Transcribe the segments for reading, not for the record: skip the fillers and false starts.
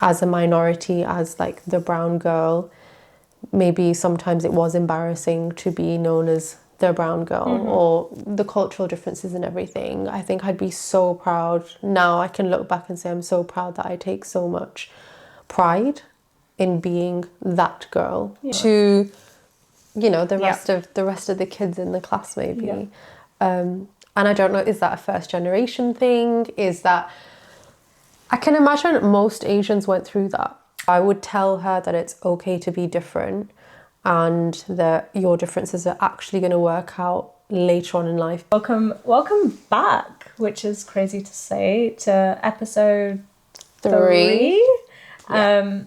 as a minority, as like the brown girl, maybe sometimes it was embarrassing to be known as the brown girl, or the cultural differences and everything. I think I'd be so proud. Now I can look back and say I'm so proud that I take so much pride in being that girl to, you know, the rest of the kids in the class maybe. And I don't know, is that a first generation thing? Is that, I can imagine most Asians went through that. I would tell her that it's okay to be different and that your differences are actually going to work out later on in life. Welcome back, which is crazy to say, to episode 3. Yeah.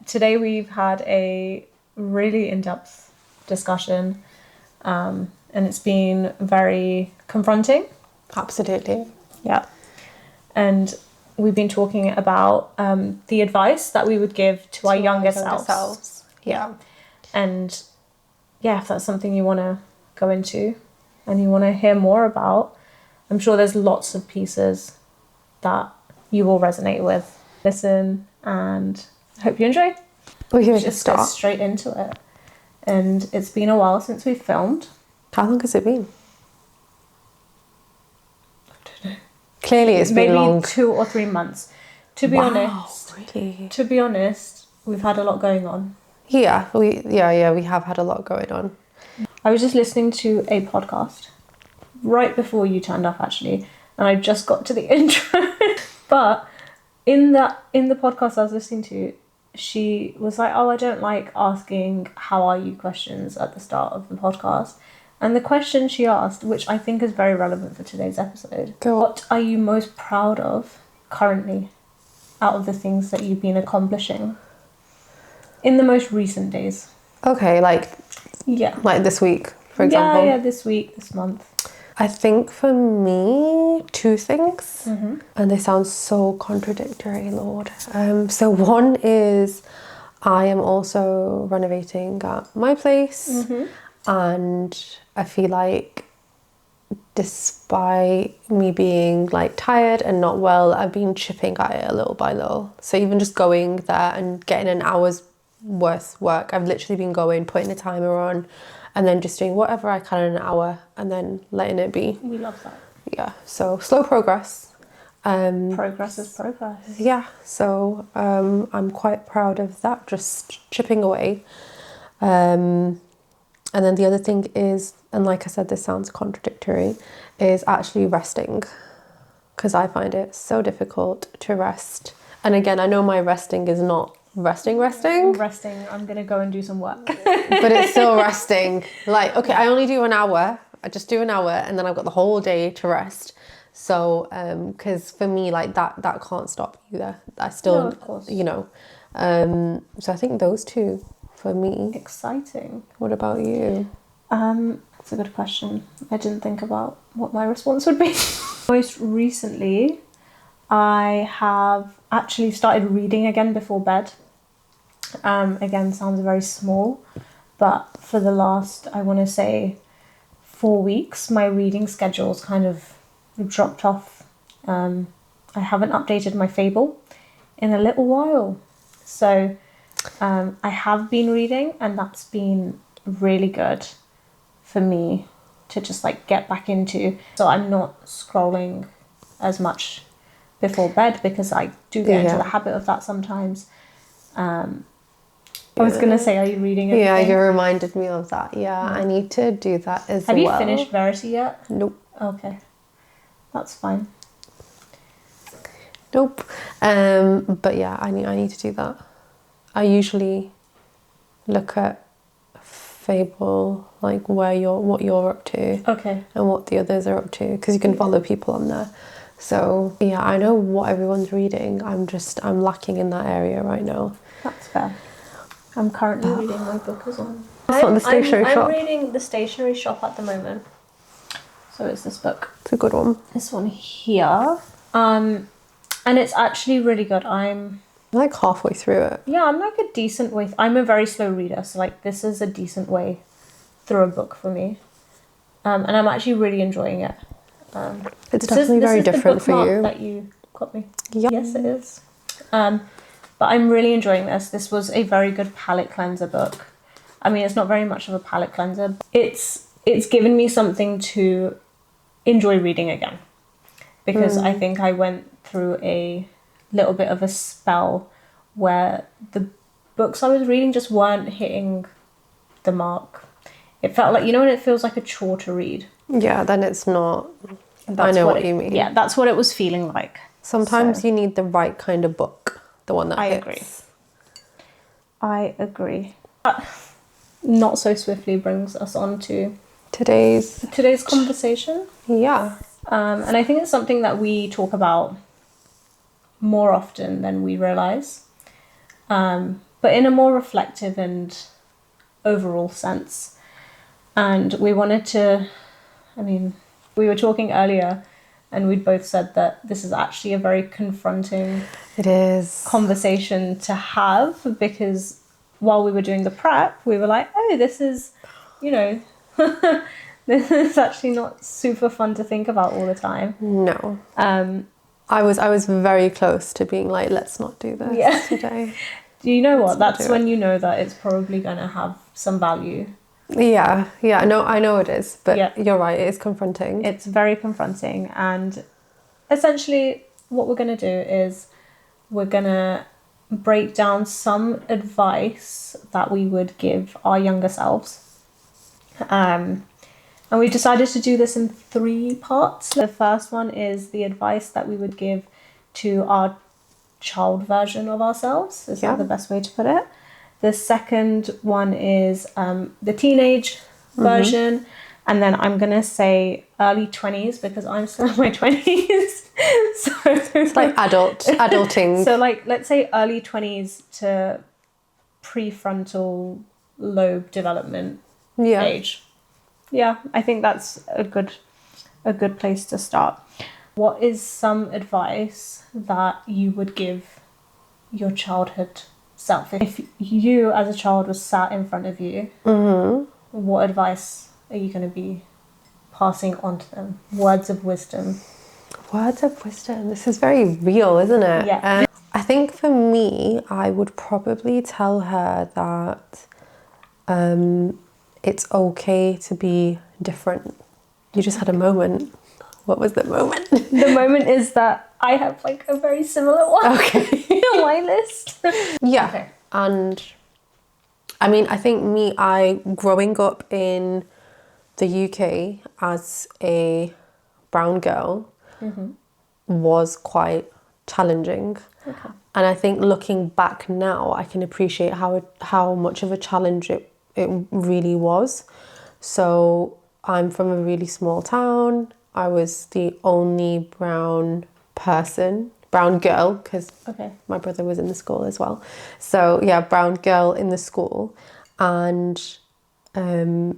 Today we've had a really in-depth discussion, and it's been very confronting. Absolutely. Yeah. And we've been talking about the advice that we would give to our younger selves. Yeah. And yeah, if that's something you want to go into and you want to hear more about, I'm sure there's lots of pieces that you will resonate with. Listen, and I hope you enjoy. We can just get straight into it. And it's been a while since we filmed. How long has it been? Clearly it's been long. Maybe 2 or 3 months. To be honest, really? To be honest, we've had a lot going on. We have had a lot going on. I was just listening to a podcast right before you turned up, actually, and I just got to the intro. But in the podcast I was listening to, she was like, "Oh, I don't like asking how are you questions at the start of the podcast." And the question she asked, which I think is very relevant for today's episode, what are you most proud of currently out of the things that you've been accomplishing in the most recent days? Okay, like this week, for example. Yeah, this week, this month. I think for me, 2 things, and they sound so contradictory, Lord. So one is I am also renovating at my place, and I feel like despite me being like tired and not well, I've been chipping at it a little by little. So even just going there and getting an hour's worth work, I've literally been going, putting a timer on, and then just doing whatever I can in an hour and then letting it be. We love that. Yeah, so slow progress. Progress is progress. Yeah, so I'm quite proud of that, just chipping away. And then the other thing is, and like I said, this sounds contradictory, is actually resting, because I find it so difficult to rest. And again, I know my resting is not resting. I'm gonna go and do some work. But it's still resting. Like, okay, I only do an hour. I just do an hour and then I've got the whole day to rest. So, because for me, like that can't stop either. I still, of course. you know. So I think those 2 for me. Exciting. What about you? That's a good question. I didn't think about what my response would be. Most recently, I have actually started reading again before bed. Again, sounds very small, but for the last, I want to say, 4 weeks, my reading schedule's kind of dropped off. I haven't updated my Fable in a little while. So I have been reading, and that's been really good for me to just like get back into. So I'm not scrolling as much before bed, because I do get into the habit of that sometimes. I was going to say, are you reading anything? Yeah, you reminded me of that. Yeah, I need to do that as well. Have you finished Verity yet? Nope. Okay. That's fine. Nope. But yeah, I need to do that. I usually look at Fable, like what you're up to. Okay. And what the others are up to, because you can follow people on there. So yeah, I know what everyone's reading. I'm lacking in that area right now. That's fair. I'm currently reading my book as well. It's not the stationery shop. I'm reading The Stationery Shop at the moment. So it's this book. It's a good one. This one here. And it's actually really good. I'm like halfway through it. Yeah, I'm like a decent way. I'm a very slow reader, so like this is a decent way through a book for me. And I'm actually really enjoying it. It's definitely very different for you. That you got me. Yep. Yes, it is. But I'm really enjoying this. This was a very good palate cleanser book. I mean, it's not very much of a palate cleanser. But it's given me something to enjoy reading again. Because I think I went through a little bit of a spell where the books I was reading just weren't hitting the mark. It felt like, you know when it feels like a chore to read? Yeah, then it's not. That's I know what you mean. Yeah, that's what it was feeling like. Sometimes you need the right kind of book, the one that hits. I agree. That not so swiftly brings us on to Today's conversation. Yeah. And I think it's something that we talk about more often than we realise. But in a more reflective and overall sense. And we wanted to, I mean, we were talking earlier and we'd both said that this is actually a very confronting conversation to have, because while we were doing the prep, we were like, oh, this is, you know, this is actually not super fun to think about all the time. No. I was very close to being like, let's not do this today. Do you know what? That's when you know that it's probably going to have some value. Yeah. No, I know it is, but you're right. It is confronting. It's very confronting, and essentially, what we're going to do is we're going to break down some advice that we would give our younger selves. And we decided to do this in 3 parts. The first one is the advice that we would give to our child version of ourselves. Is that the best way to put it? The second one is the teenage version. And then I'm going to say early 20s because I'm still in my 20s. So it's like adulting. So like, let's say early 20s to prefrontal lobe development age. Yeah, I think that's a good place to start. What is some advice that you would give your childhood self? If you as a child was sat in front of you, what advice are you going to be passing on to them? Words of wisdom. Words of wisdom. This is very real, isn't it? Yeah. I think for me, I would probably tell her that it's okay to be different. You just had a moment. What was the moment? The moment is that I have like a very similar one. Okay. On my list. Yeah. Okay. And I mean, I think growing up in the UK as a brown girl was quite challenging. Okay. And I think looking back now, I can appreciate how much of a challenge it really was. So I'm from a really small town. I was the only brown girl, because my brother was in the school as well. So yeah, brown girl in the school. And, you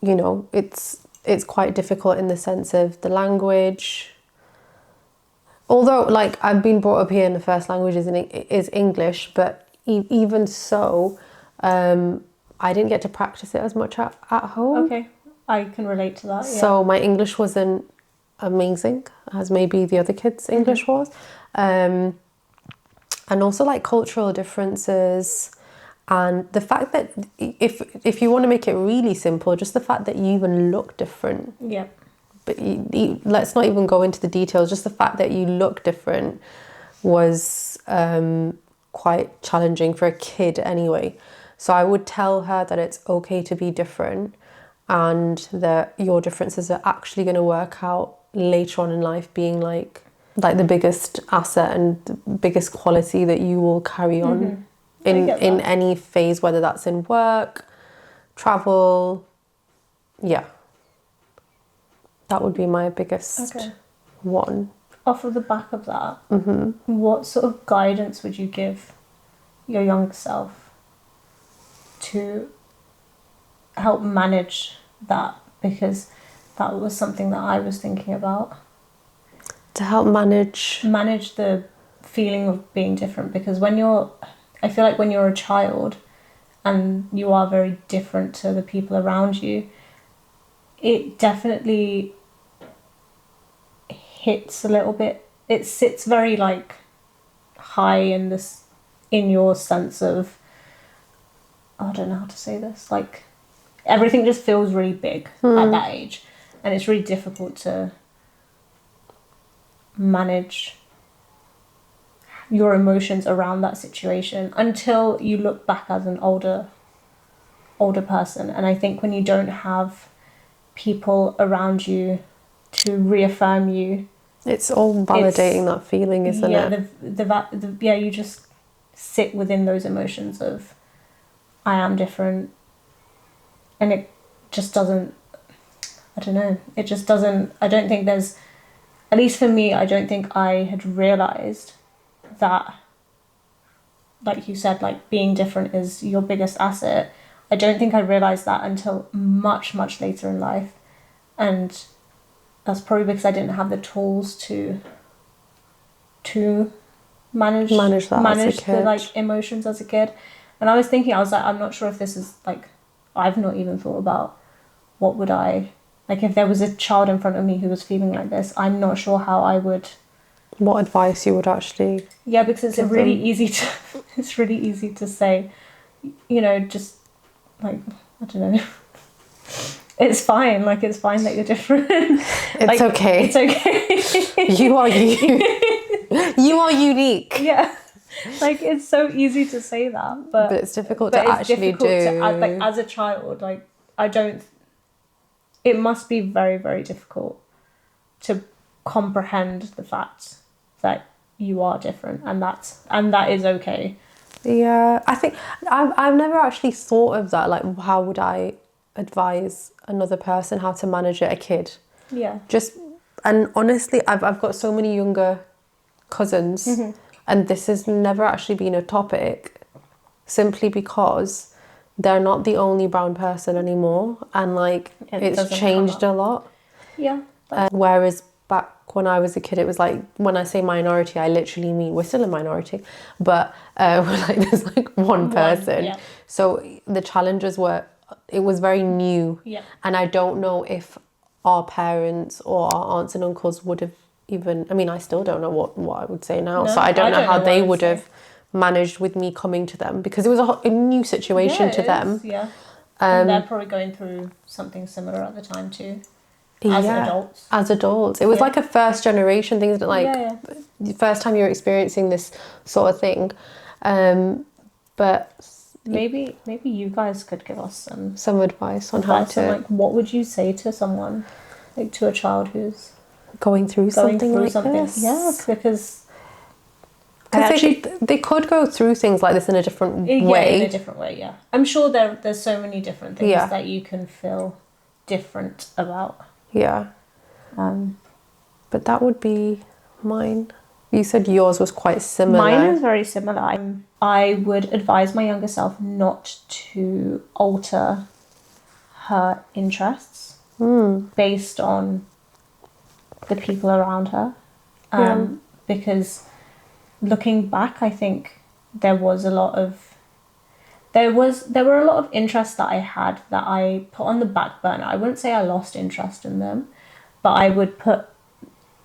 know, it's quite difficult in the sense of the language. Although, like, I've been brought up here and the first language is English, but even so, I didn't get to practice it as much at home. Okay, I can relate to that. So my English wasn't amazing as maybe the other kids' English was. And also like cultural differences, and the fact that if you want to make it really simple, just the fact that you even look different. Yeah. But let's not even go into the details. Just the fact that you look different was quite challenging for a kid anyway. So I would tell her that it's okay to be different, and that your differences are actually going to work out later on in life being like the biggest asset and the biggest quality that you will carry on in any phase, whether that's in work, travel. Yeah. That would be my biggest one. Off of the back of that, what sort of guidance would you give your younger self to help manage that? Because that was something that I was thinking about. To help manage the feeling of being different, because I feel like when you're a child and you are very different to the people around you, it definitely hits a little bit. It sits very like high in this in your sense of, I don't know how to say this, like everything just feels really big at that age, and it's really difficult to manage your emotions around that situation until you look back as an older person. And I think when you don't have people around you to reaffirm you, it's all validating that feeling, isn't it? You just sit within those emotions of, I am different, and it just doesn't, I don't know, it just doesn't, I don't think there's, at least for me, I don't think I had realised that, like you said, like being different is your biggest asset. I don't think I realised that until much, much later in life. And that's probably because I didn't have the tools to manage the like emotions as a kid. And I was thinking, I was like, I'm not sure if this is like, I've not even thought about what would I, like if there was a child in front of me who was feeling like this, I'm not sure how I would. What advice you would actually. Yeah, because it's really easy to, it's really easy to say, you know, just like, I don't know. It's fine, like it's fine that you're different. It's like, okay. It's okay. You are you. You are unique. Yeah. Like it's so easy to say that, but it's difficult to actually do. Like as a child, like I don't. It must be very, very difficult to comprehend the fact that you are different, and that is okay. Yeah, I think I've never actually thought of that. Like, how would I advise another person how to manage it, a kid? Yeah. And honestly, I've got so many younger cousins, and this has never actually been a topic, simply because they're not the only brown person anymore, and like it's changed a lot. Yeah. Whereas back when I was a kid, it was like, when I say minority, I literally mean we're still a minority, but like there's like one person. Yeah. So the challenges it was very new. Yeah. And I don't know if our parents or our aunts and uncles would have even, I mean, I still don't know what I would say now. So I don't know how they would have managed with me coming to them, because it was a new situation to them. Yeah. And they're probably going through something similar at the time too. As adults. It was like a first generation thing, like the first time you're experiencing this sort of thing. But maybe you guys could give us some advice on how to, like, what would you say to someone, like to a child who's going through something like this? Yeah, because they could go through things like this in a different way. Yeah, in a different way, yeah. I'm sure there's so many different things that you can feel different about. Yeah. But that would be mine. You said yours was quite similar. Mine is very similar. I would advise my younger self not to alter her interests based on the people around her. Because looking back, I think there were a lot of interests that I had that I put on the back burner. I wouldn't say I lost interest in them, but I would put,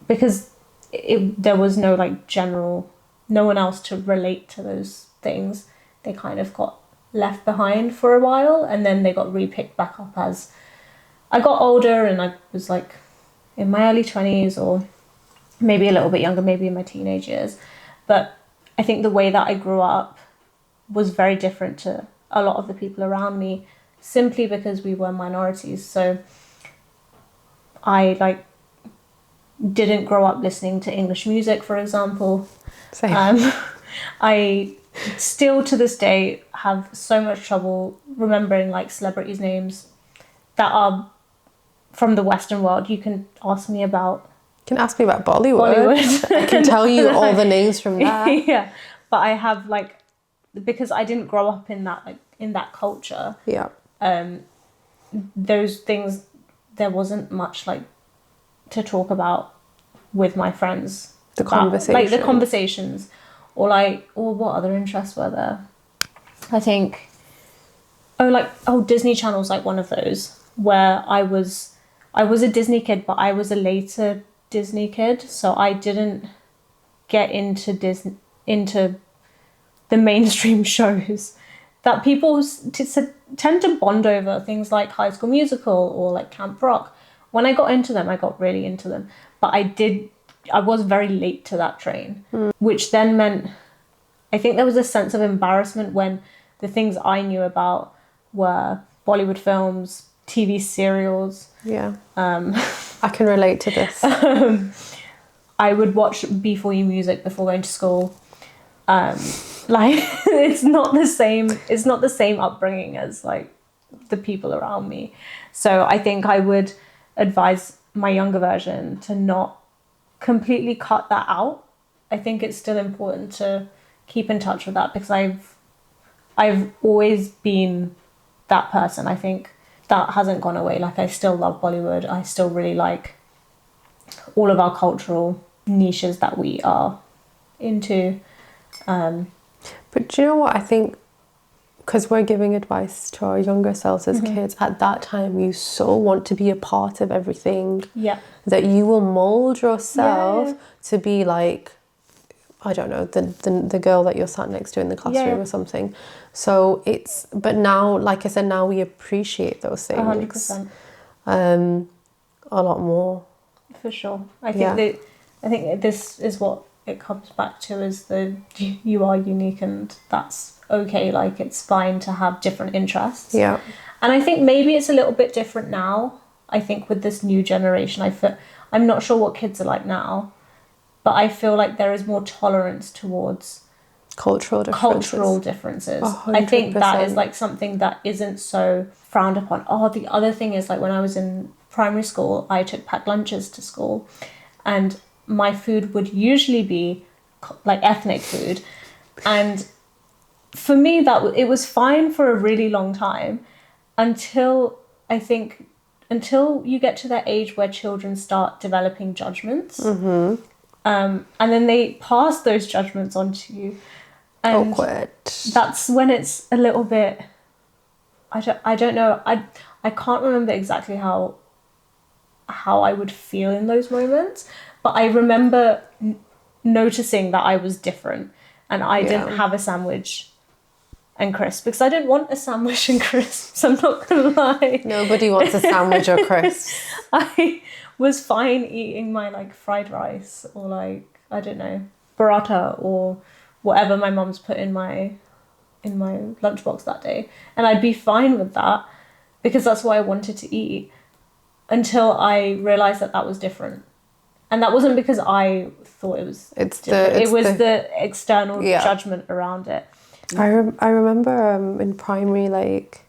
because there was no no one else to relate to those things. They kind of got left behind for a while, and then they got re-picked back up as I got older, and I was like in my early 20s, or maybe a little bit younger, maybe in my teenage years. But I think the way that I grew up was very different to a lot of the people around me, simply because we were minorities. So I didn't grow up listening to English music, for example. Same. I still to this day have so much trouble remembering celebrities' names that are from the Western world. You can ask me about Bollywood. I can tell you all the names from that. Yeah, but I have because I didn't grow up in that culture. Yeah. Those things, there wasn't much to talk about with my friends. The conversations, or what other interests were there? I think, Disney Channel's one of those where I was a Disney kid, but I was a later Disney kid, so I didn't get into the mainstream shows that people tend to bond over, things like High School Musical or like Camp Rock. When I got into them, I got really into them. But I was very late to that train, which then meant I think there was a sense of embarrassment when the things I knew about were Bollywood films, TV serials. Yeah. I can relate to this. I would watch B4U music before going to school. Like it's not the same upbringing as like the people around me. So I think I would advise my younger version to not completely cut that out. I think it's still important to keep in touch with that, because I've always been that person. I think that hasn't gone away. Like, I still love Bollywood. I still really like all of our cultural niches that we are into. But do you know what? I think because we're giving advice to our younger selves as kids, at that time you so want to be a part of everything. Yeah. That you will mold yourself to be like, I don't know, the girl that you're sat next to in the classroom or something. So but now, like I said, now we appreciate those things 100%. A lot more. For sure. I think this is what it comes back to, is you are unique, and that's okay. Like, it's fine to have different interests. Yeah. And I think maybe it's a little bit different now. I think with this new generation, I'm not sure what kids are like now, but I feel like there is more tolerance towards cultural differences. 100%. I think that is like something that isn't so frowned upon. Oh, the other thing is, like, when I was in primary school, I took packed lunches to school, and my food would usually be like ethnic food, and for me that it was fine for a really long time, until you get to that age where children start developing judgments, and then they pass those judgments on to you, and awkward. That's when it's a little bit, I don't know, I can't remember exactly how I would feel in those moments, but I remember noticing that I was different, and I didn't have a sandwich and crisps, because I didn't want a sandwich and crisps, I'm not gonna lie. Nobody wants a sandwich or crisps. I was fine eating my like fried rice, or like, I don't know, paratha or whatever my mum's put in my lunchbox that day, and I'd be fine with that because that's what I wanted to eat, until I realised that was different. And that wasn't because I thought it was different. It was the external judgment around it. I remember in primary, like,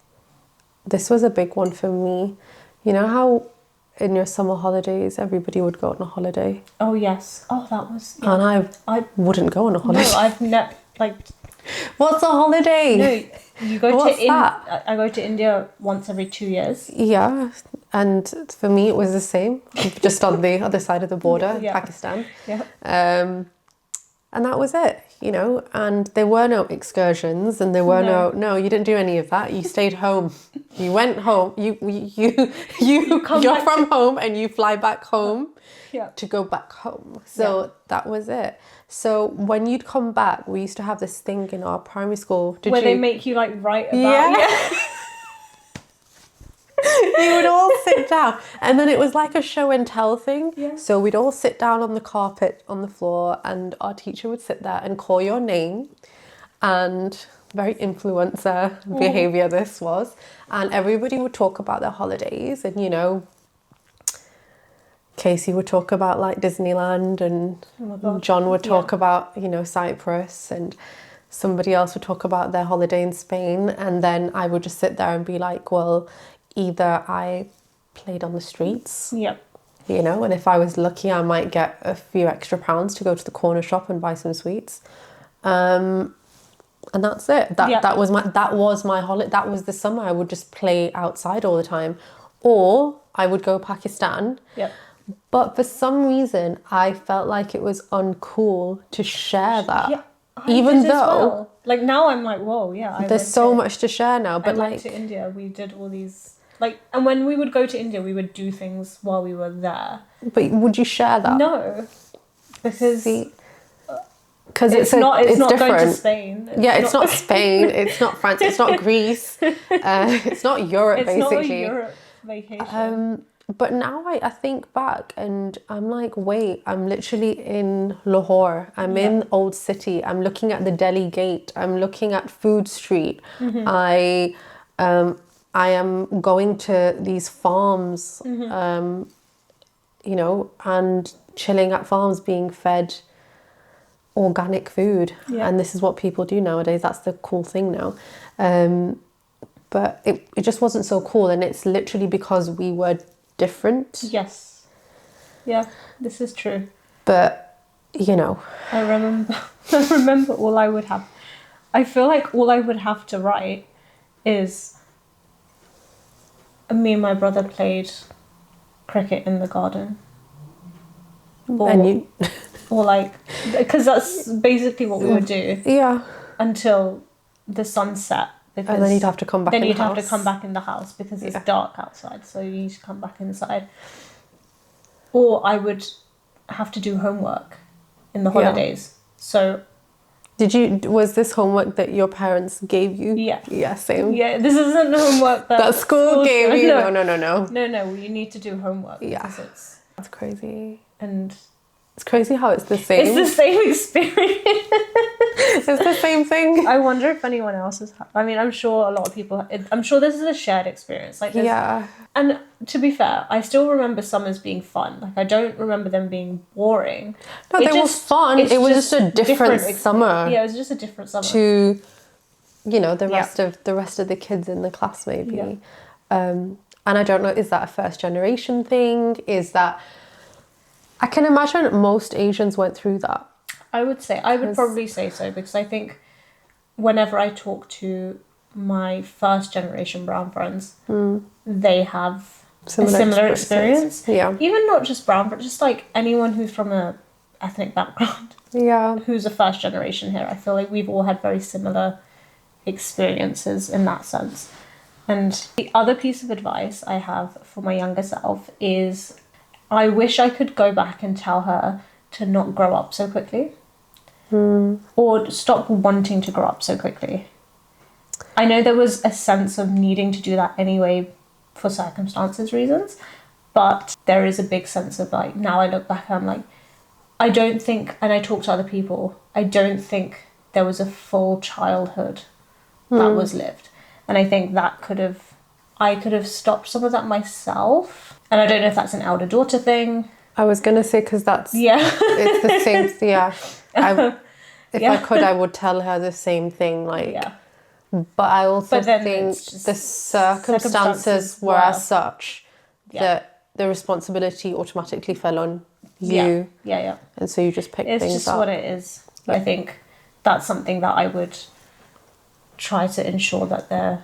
this was a big one for me. You know how in your summer holidays everybody would go on a holiday? Oh yes. Oh, that was. Yeah. And I wouldn't go on a holiday. No, I've never like. What's a holiday? No, you go What's that? I go to India once every 2 years. Yeah, and for me it was the same, just on the other side of the border, Pakistan. Yeah. And that was it, you know. And there were no excursions, and there were no. You didn't do any of that. You stayed home. You went home. You're from home, and you fly back home. Yeah. To go back home. So that was it. So when you'd come back, we used to have this thing in our primary school. Where they make you like write about You would all sit down, and then it was like a show and tell thing. Yeah. So we'd all sit down on the carpet on the floor, and our teacher would sit there and call your name, and very influencer behavior this was, and everybody would talk about their holidays, and you know, Casey would talk about like Disneyland, and John would talk about, you know, Cyprus, and somebody else would talk about their holiday in Spain, and then I would just sit there and be like, well, either I played on the streets, you know, and if I was lucky I might get a few extra pounds to go to the corner shop and buy some sweets, and that's it. That was my holiday. That was the summer. I would just play outside all the time, or I would go Pakistan. But for some reason, I felt like it was uncool to share that. Yeah, even though, like, now I'm like, whoa, there's so much to share now. But I went to India, we did all these, like, and when we would go to India, we would do things while we were there. But would you share that? No, because because it's not different. going to Spain. It's not Spain. It's not France. It's not Greece. It's not Europe. It's basically. not a Europe vacation. But now I think back and I'm like, wait, I'm literally in Lahore. I'm in Old City. I'm looking at the Delhi Gate. I'm looking at Food Street. I am going to these farms, you know, and chilling at farms being fed organic food. And this is what people do nowadays. That's the cool thing now. But it just wasn't so cool. And it's literally because we were different. Yes. Yeah, this is true. But, you know. I remember all I would have. I feel like all I would have to write is me and my brother played cricket in the garden. Or like, because that's basically what we would do. Yeah. Until the sun set. Because and then you'd have to come back in the house. Then you'd have to come back in the house because it's dark outside. So you need to come back inside. Or I would have to do homework in the holidays. So... Was this homework that your parents gave you? Yeah. Yeah, same. Yeah, this isn't homework that school gave you. No. No, you need to do homework. Yeah. Because that's crazy. And it's crazy how it's the same. It's the same experience. It's the same thing. I wonder if anyone else has... I mean, I'm sure a lot of people... I'm sure this is a shared experience. Like, yeah. And to be fair, I still remember summers being fun. Like, I don't remember them being boring. No, they were fun. It was just a different summer. Yeah, it was just a different summer. To, you know, the rest of the kids in the class, maybe. Yeah. And I don't know, is that a first generation thing? Is that... I can imagine most Asians went through that. I would probably say so, because I think whenever I talk to my first generation brown friends, they have a similar experience. Yeah. Even not just brown, but just like anyone who's from a ethnic background. Yeah. Who's a first generation here. I feel like we've all had very similar experiences in that sense. And the other piece of advice I have for my younger self is I wish I could go back and tell her to not grow up so quickly. Or stop wanting to grow up so quickly. I know there was a sense of needing to do that anyway for circumstances reasons, but there is a big sense of like, now I look back and I'm like, I don't think, and I talk to other people, I don't think there was a full childhood that was lived. And I think I could have stopped some of that myself. And I don't know if that's an elder daughter thing. I was going to say, because that's... Yeah. It's the same... Yeah. If I could, I would tell her the same thing. Like, but I also think the circumstances were as such that the responsibility automatically fell on you. Yeah. And so you just picked things up. It's just what it is. Yeah. I think that's something that I would try to ensure that they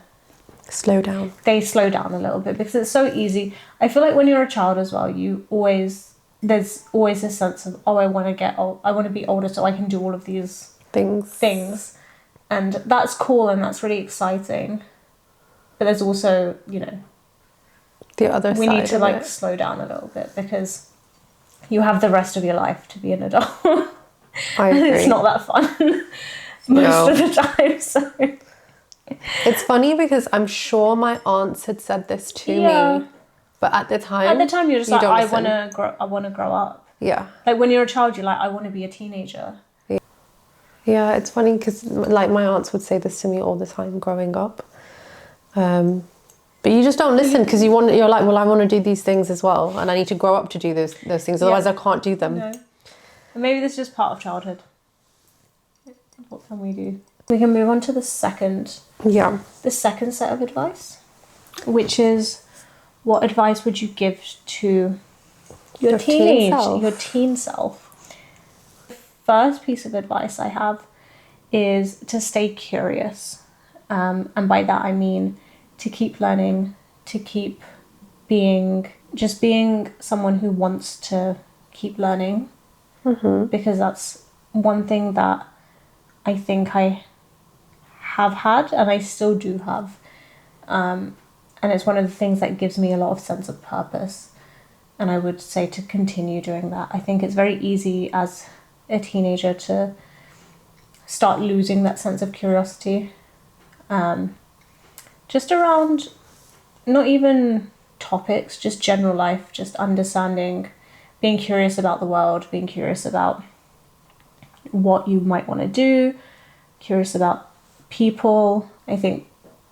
slow down a little bit, because it's so easy. I feel like when you're a child as well, there's always a sense of, I want to be older so I can do all of these things. And that's cool and that's really exciting. But there's also, you know, the other side. We need to like slow down a little bit, because you have the rest of your life to be an adult. I agree. It's not that fun most of the time. So it's funny because I'm sure my aunts had said this to me, but at the time you're just like, I want to grow up. Yeah. Like when you're a child, you're like, I want to be a teenager. Yeah, it's funny because like my aunts would say this to me all the time growing up. But you just don't listen because you're like, well, I want to do these things as well, and I need to grow up to do those things. Otherwise, I can't do them. No. And maybe this is just part of childhood. What can we do? We can move on to the second. Yeah. The second set of advice, which is, what advice would you give to your teen self? The first piece of advice I have is to stay curious, and by that I mean to keep learning, to keep being someone who wants to keep learning, because that's one thing that I think I have had and I still do have, and it's one of the things that gives me a lot of sense of purpose, and I would say to continue doing that. I think it's very easy as a teenager to start losing that sense of curiosity. Just around, not even topics, just general life, just understanding, being curious about the world, being curious about what you might want to do, curious about people. I think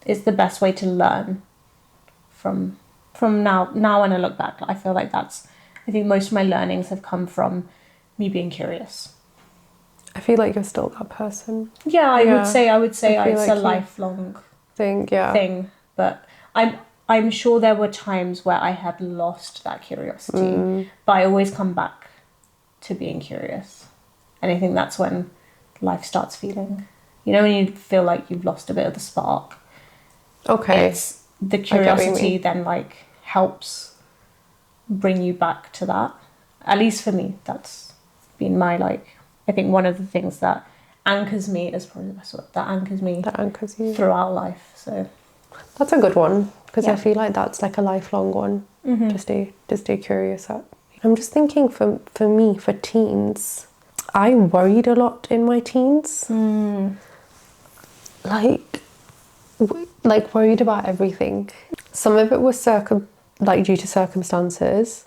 it's the best way to learn from now when I look back. I feel like I think most of my learnings have come from me being curious. I feel like you're still that person. Yeah, I would say it's a lifelong thing, but I'm sure there were times where I had lost that curiosity, but I always come back to being curious. And I think that's when life starts feeling, when you feel like you've lost a bit of the spark. Okay. It's the curiosity then like helps bring you back to that. At least for me, that's been my I think one of the things that anchors me is probably the best word. That anchors you throughout life. So that's a good one, because I feel like that's like a lifelong one. To stay curious at. I'm just thinking for me, for teens, I worried a lot in my teens. Like worried about everything. Some of it was due to circumstances,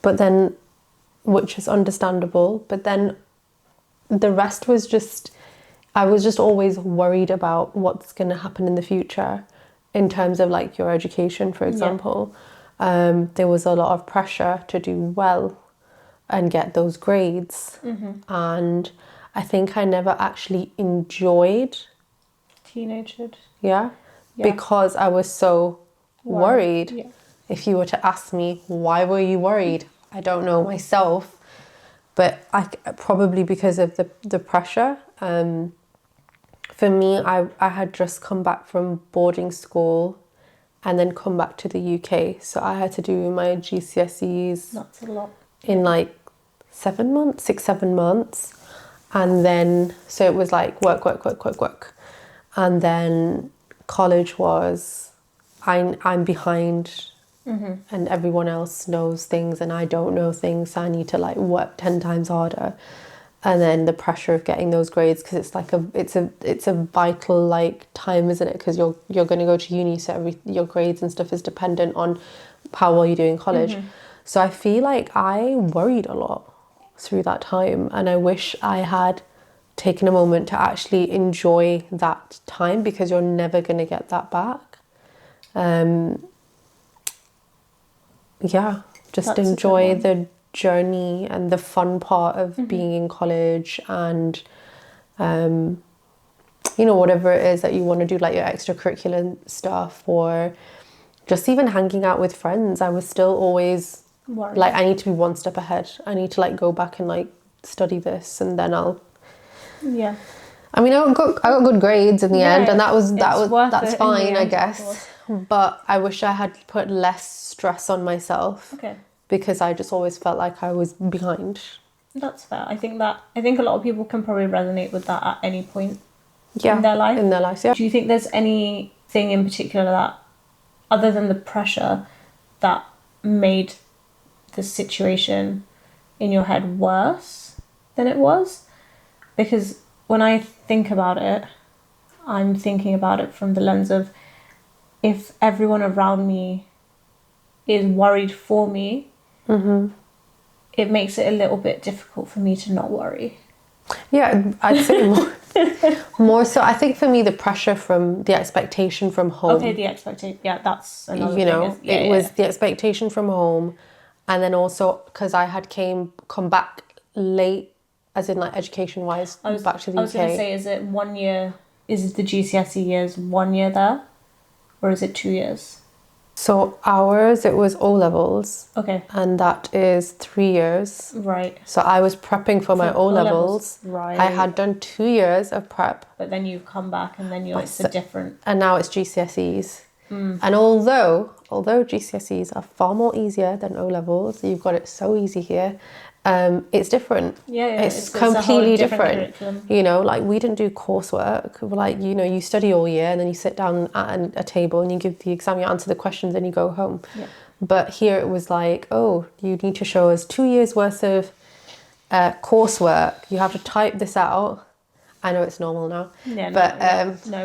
but then, which is understandable. But then, the rest was just, I was just always worried about what's going to happen in the future, in terms of like your education, for example. There was a lot of pressure to do well and get those grades, and I think I never actually enjoyed teenagehood. Yeah, because I was so worried. Yeah. If you were to ask me, why were you worried? I don't know myself, but probably because of the pressure. For me, I had just come back from boarding school and then come back to the UK. So I had to do my GCSEs. That's a lot. In like 7 months, 6-7 months. And then, so it was like work. And then college was, I'm behind, and everyone else knows things and I don't know things. So I need to like work 10 times harder. And then the pressure of getting those grades, because it's like it's a vital like time, isn't it? Because you're going to go to uni, so your grades and stuff is dependent on how well you do in college. So I feel like I worried a lot through that time, and I wish I had taken a moment to actually enjoy that time, because you're never going to get that back. Just enjoy the journey and the fun part of being in college, and whatever it is that you want to do, like your extracurricular stuff, or just even hanging out with friends. I was still always like, I need to be one step ahead. I need to like go back and like study this, and then I'll. Yeah. I mean, I got good grades in the end, and that's fine, I guess. But I wish I had put less stress on myself. Okay. Because I just always felt like I was behind. That's fair. I think a lot of people can probably resonate with that at any point in their life. In their lives, yeah. Do you think there's anything in particular that, other than the pressure, that made the situation in your head worse than it was? Because when I think about it, I'm thinking about it from the lens of, if everyone around me is worried for me, it makes it a little bit difficult for me to not worry. Yeah, I'd say more so. I think for me, the pressure from the expectation from home. Okay, the expectation. Yeah, that's another thing. It was the expectation from home, and then also because I had come back late, as in like education wise, back to the UK. I was going to say, is it 1 year? Is the GCSE years 1 year there, or is it 2 years? So ours, it was O levels. Okay. And that is 3 years. Right. So I was prepping for my O levels. Right. I had done 2 years of prep. But then you've come back, and then it's a different. And now it's GCSEs. And although GCSEs are far more easier than O levels, you've got it so easy here. It's different. Yeah. It's completely different. Curriculum. Like we didn't do coursework. Like, you study all year and then you sit down at a table and you give the exam, you answer the questions and you go home. Yeah. But here it was like, oh, you need to show us 2 years worth of coursework, you have to type this out. I know it's normal now, Yeah, but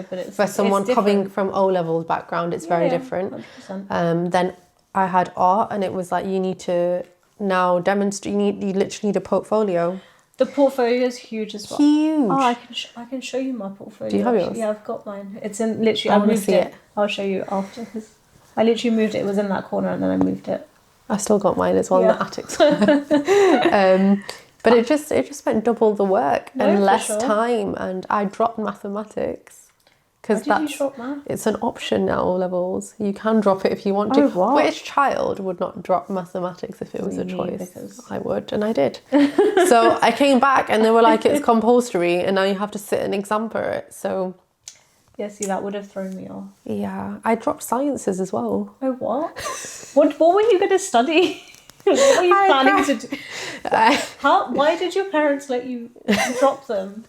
but it's for someone it's coming different. from O-levels background, it's very different. 100%. Then I had art, and it was like, you need to now demonstrate. You literally need a portfolio. The portfolio is huge as well. Huge. Oh, I can show you my portfolio. Do you have actually. yours? Yeah, I've got mine. It's in literally. I I wanna moved see it. it. I'll show you after because I literally moved it. It was in that corner and then I moved it. I still got mine as well in Yeah. the attic. But it just meant double the work and for less sure. time, and I dropped mathematics Why because did you drop math? it's an option at all levels. You can drop it if you want to. Oh, what? Which child would not drop mathematics if it was a Me, choice? because- I would, and I did. So I came back and they were like, it's compulsory and now you have to sit an exam for it. So Yeah, see, that would have thrown me off. yeah, I dropped sciences as well. Oh, what? What were you going to study? What were you planning to do? Why did your parents let you drop them?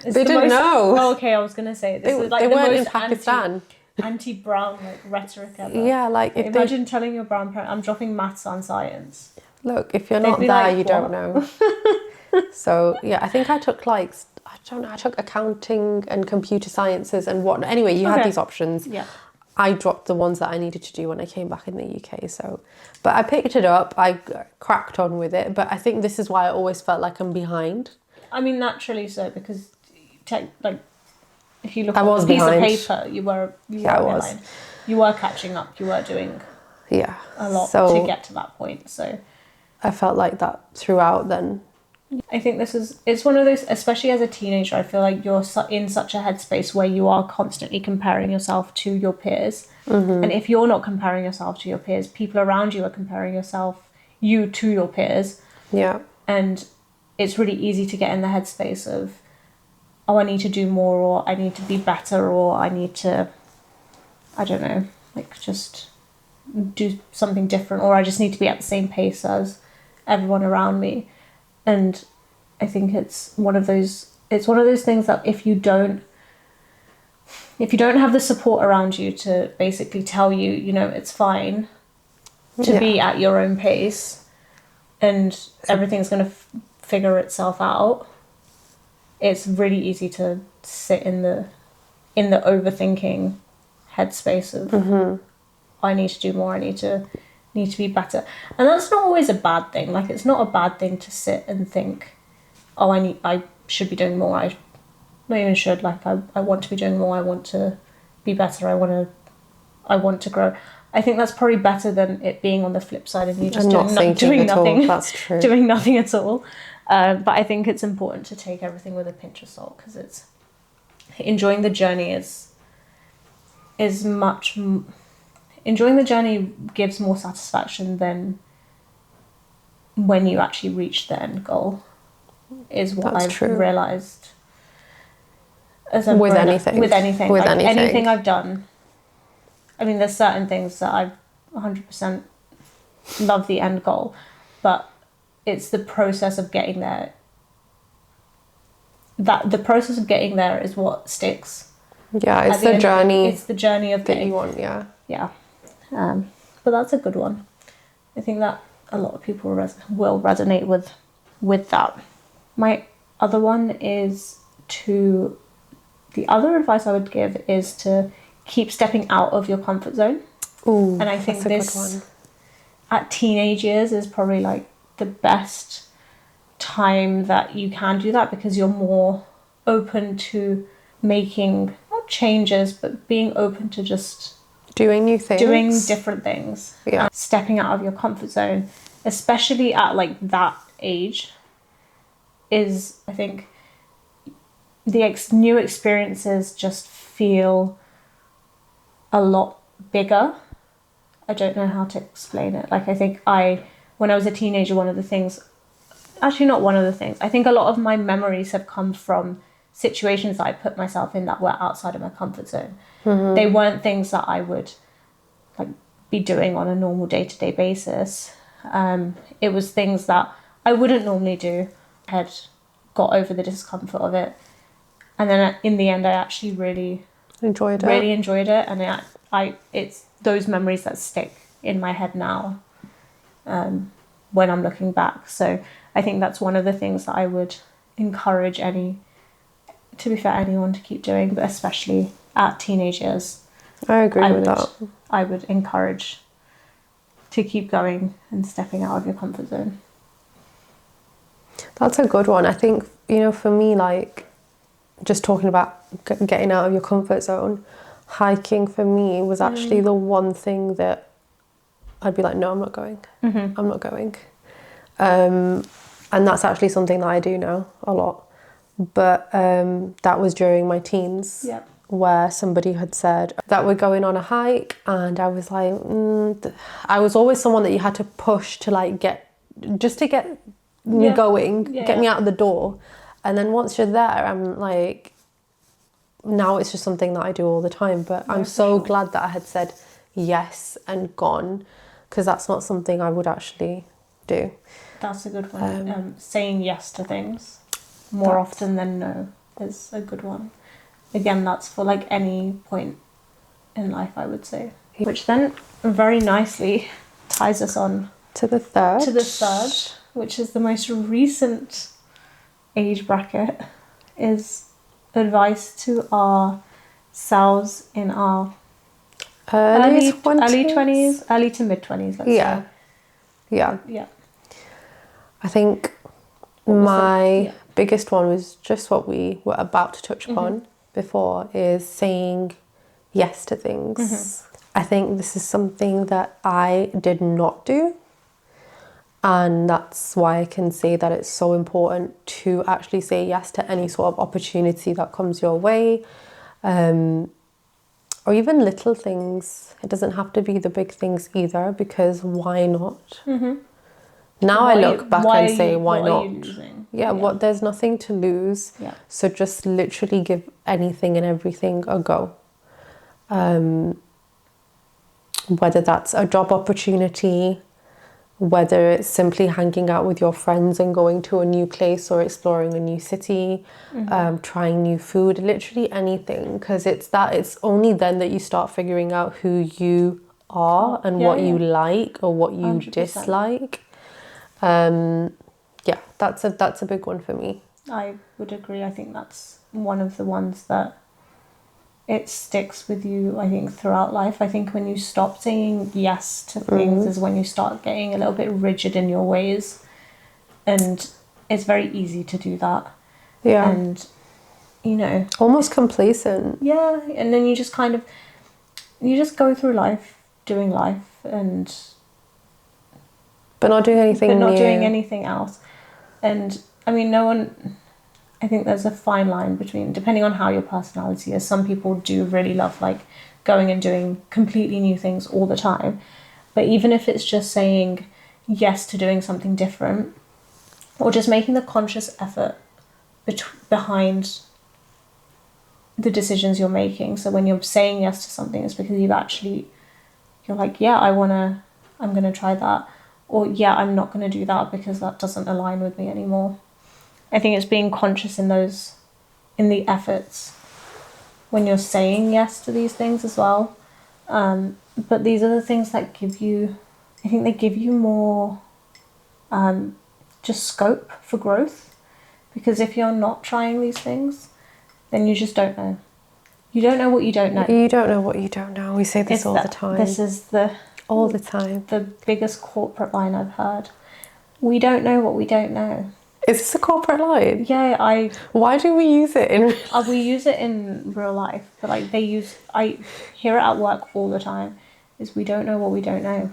It's They didn't know. Oh, okay, I was going to say, this is like They the weren't most in Pakistan. anti-brown like rhetoric ever. Yeah, like if they Imagine telling your brown parent, I'm dropping maths and science. look, if you're They'd not be there, like, you don't "What?" know. So yeah, I think I took like, I don't know, I took accounting and computer sciences and what. Anyway, you had Okay. these options. Yeah. I dropped the ones that I needed to do when I came back in the UK. So, but I picked it up. I cracked on with it. But I think this is why I always felt like I'm behind. I mean, naturally so, because if you look I at was a piece behind. of paper, you were I was. behind. You were catching up. You were doing Yeah, a lot so to get to that point. So I felt like that throughout. Then I think it's one of those, especially as a teenager, I feel like you're in such a headspace where you are constantly comparing yourself to your peers. Mm-hmm. And if you're not comparing yourself to your peers, people around you are comparing you to your peers. yeah, And it's really easy to get in the headspace of, oh, I need to do more, or I need to be better, or I need to, I don't know, like just do something different, or I just need to be at the same pace as everyone around me. And I think it's one of those things that if you don't have the support around you to basically tell you, it's fine to be at your own pace and everything's going to figure itself out, it's really easy to sit in the overthinking headspace of I need to do more, I need to be better. And that's not always a bad thing. Like, it's not a bad thing to sit and think, oh, I should be doing more. I not even should, like, I want to be doing more, I want to be better, I want to grow. I think that's probably better than it being on the flip side and you just doing nothing. That's true. Doing nothing at all. But I think it's important to take everything with a pinch of salt, because it's enjoying the journey enjoying the journey gives more satisfaction than when you actually reach the end goal, is what I've realised. With anything I've done. I mean, there's certain things that I 100% love the end goal, but it's the process of getting there. The process of getting there is what sticks. Yeah, it's the journey. It's the journey of that you want. Yeah. Yeah. But that's a good one. I think that a lot of people will resonate with that. My other one is the other advice I would give is to keep stepping out of your comfort zone. Ooh, and I think that's a good one. At teenage years is probably like the best time that you can do that, because you're more open to making not changes, but being open to just doing new things, doing different things. Yeah. Stepping out of your comfort zone, especially at like that age, is, I think, the new experiences just feel a lot bigger. I don't know how to explain it. Like, I think when I was a teenager, I think a lot of my memories have come from situations that I put myself in that were outside of my comfort zone. Mm-hmm. They weren't things that I would like be doing on a normal day-to-day basis. It was things that I wouldn't normally do. I had got over the discomfort of it, and then in the end I actually really enjoyed it, and it's those memories that stick in my head now when I'm looking back. So I think that's one of the things that I would encourage anyone to keep doing, but especially at teenage years. I agree with that. I would encourage to keep going and stepping out of your comfort zone. That's a good one. I think, for me, like, just talking about getting out of your comfort zone, hiking for me was actually the one thing that I'd be like, no, I'm not going. I'm not going. And that's actually something that I do now a lot. But that was during my teens. Yep. Where somebody had said that we're going on a hike, and I was like, I was always someone that you had to push to like get me going, get me out of the door. And then once you're there, I'm like, now it's just something that I do all the time. But I'm so glad that I had said yes and gone, because that's not something I would actually do. That's a good one. Saying yes to things more often than no is a good one. Again, that's for like any point in life, I would say. Which then very nicely ties us on to the third. Which is the most recent age bracket, is advice to our selves in our early 20s, early to mid 20s, let's say. Yeah. I think my biggest one was just what we were about to touch upon before, is saying yes to things. I think this is something that I did not do, and that's why I can say that it's so important to actually say yes to any sort of opportunity that comes your way, or even little things. It doesn't have to be the big things either, because why not? Now I look back and say, why not? There's nothing to lose. So just literally give anything and everything a go. Whether that's a job opportunity, whether it's simply hanging out with your friends and going to a new place or exploring a new city, trying new food, literally anything. Because it's only then that you start figuring out who you are and what you like or what you 100%. Dislike. That's a big one for me. I would agree. I think that's one of the ones that it sticks with you, I think, throughout life. I think when you stop saying yes to things is when you start getting a little bit rigid in your ways, and it's very easy to do that. And almost complacent. And then you just go through life doing life but not doing anything else. And I mean, I think there's a fine line between, depending on how your personality is. Some people do really love like going and doing completely new things all the time. But even if it's just saying yes to doing something different, or just making the conscious effort behind the decisions you're making. So when you're saying yes to something, it's because you're like, I'm going to try that. Or I'm not going to do that because that doesn't align with me anymore. I think it's being conscious in the efforts when you're saying yes to these things as well. But these are the things that give you more just scope for growth. Because if you're not trying these things, then you just don't know. You don't know what you don't know. You don't know what you don't know. We say this all the time. This is all the time. The biggest corporate line I've heard. We don't know what we don't know. Is this a corporate line? Yeah, Why do we use it in? We use it in real life, but like I hear it at work all the time. Is we don't know what we don't know,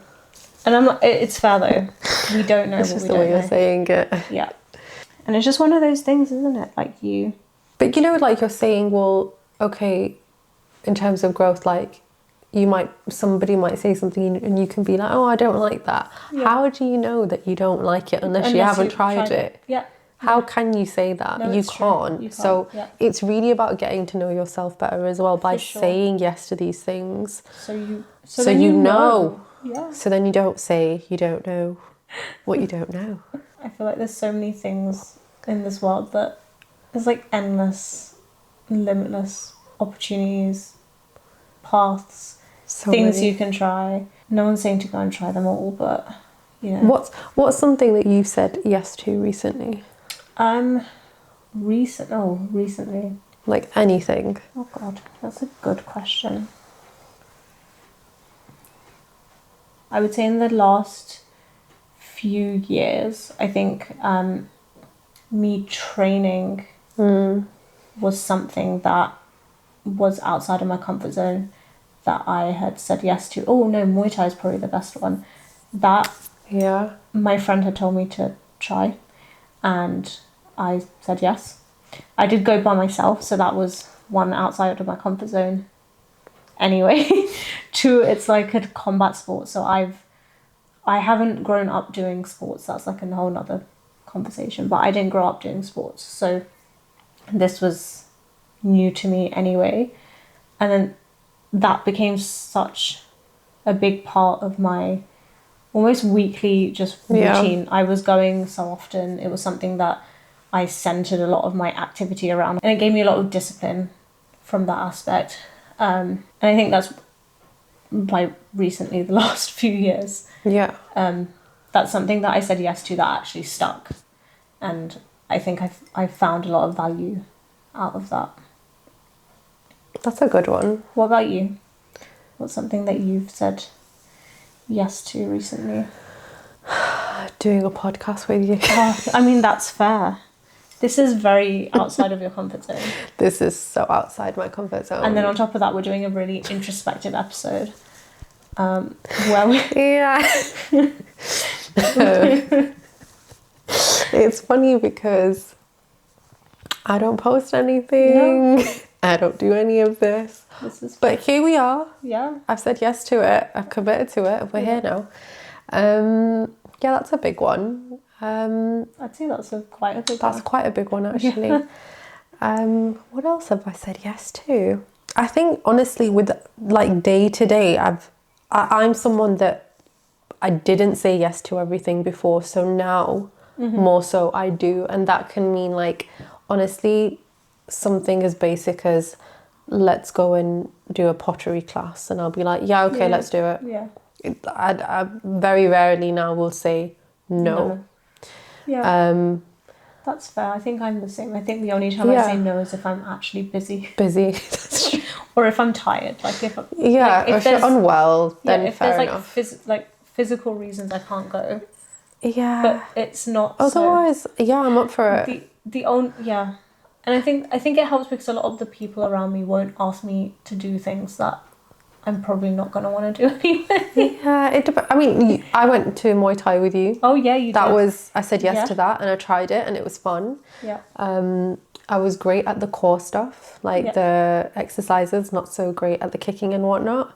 and I'm like, it's fair though. We don't know. It's just the way you're saying it. Yeah, and it's just one of those things, isn't it? Like you. But like you're saying, well, okay, in terms of growth, like. Somebody might say something and you can be like, oh, I don't like that. How do you know that you don't like it unless you haven't tried it? How can you say that? No, you can't. So it's really about getting to know yourself better as well by saying yes to these things. So you know. Yeah. So then you don't say you don't know what you don't know. I feel like there's so many things in this world that there's like endless, limitless opportunities, paths, things you can try. No one's saying to go and try them all, but you know. What's something that you've said yes to recently? Recently. Like anything? Oh God, that's a good question. I would say in the last few years, I think me training was something that was outside of my comfort zone that I had said yes to. Oh no, Muay Thai is probably the best one. That my friend had told me to try, and I said yes. I did go by myself, so that was one outside of my comfort zone. Anyway, two, it's like a combat sport, so I haven't grown up doing sports. That's like a whole nother conversation. But I didn't grow up doing sports, so this was new to me anyway. And then that became such a big part of my almost weekly just routine. I was going so often. It was something that I centered a lot of my activity around, and it gave me a lot of discipline from that aspect. And I think that's by recently, the last few years. That's something that I said yes to that actually stuck, and I think I've found a lot of value out of that. That's a good one. What about you? What's something that you've said yes to recently? Doing a podcast with you. I mean, that's fair. This is very outside of your comfort zone. This is so outside my comfort zone. And then on top of that, we're doing a really introspective episode. Where we... Yeah. It's funny because I don't post anything. No. I don't do any of this. But here we are. Yeah. I've said yes to it. I've committed to it. We're here now. Yeah, that's a big one. I'd say that's quite a big one. That's quite a big one, actually. What else have I said yes to? I think, honestly, with like day to day, I'm someone that I didn't say yes to everything before. So now, more so, I do. And that can mean, like, honestly, something as basic as let's go and do a pottery class. And I'll be like, yeah, okay, let's do it. Yeah. I very rarely now will say no. Yeah. That's fair. I think I'm the same. I think the only time I say no is if I'm actually busy. That's true. Or if I'm tired. Like if if you're unwell, then if fair there's enough. like physical reasons I can't go. Yeah. But it's not. Otherwise, I'm up for it. And I think it helps because a lot of the people around me won't ask me to do things that I'm probably not going to want to do anyway. Yeah, I mean, I went to Muay Thai with you. Oh yeah, you did. I said yes to that, and I tried it, and it was fun. Yeah. I was great at the core stuff, like the exercises, not so great at the kicking and whatnot.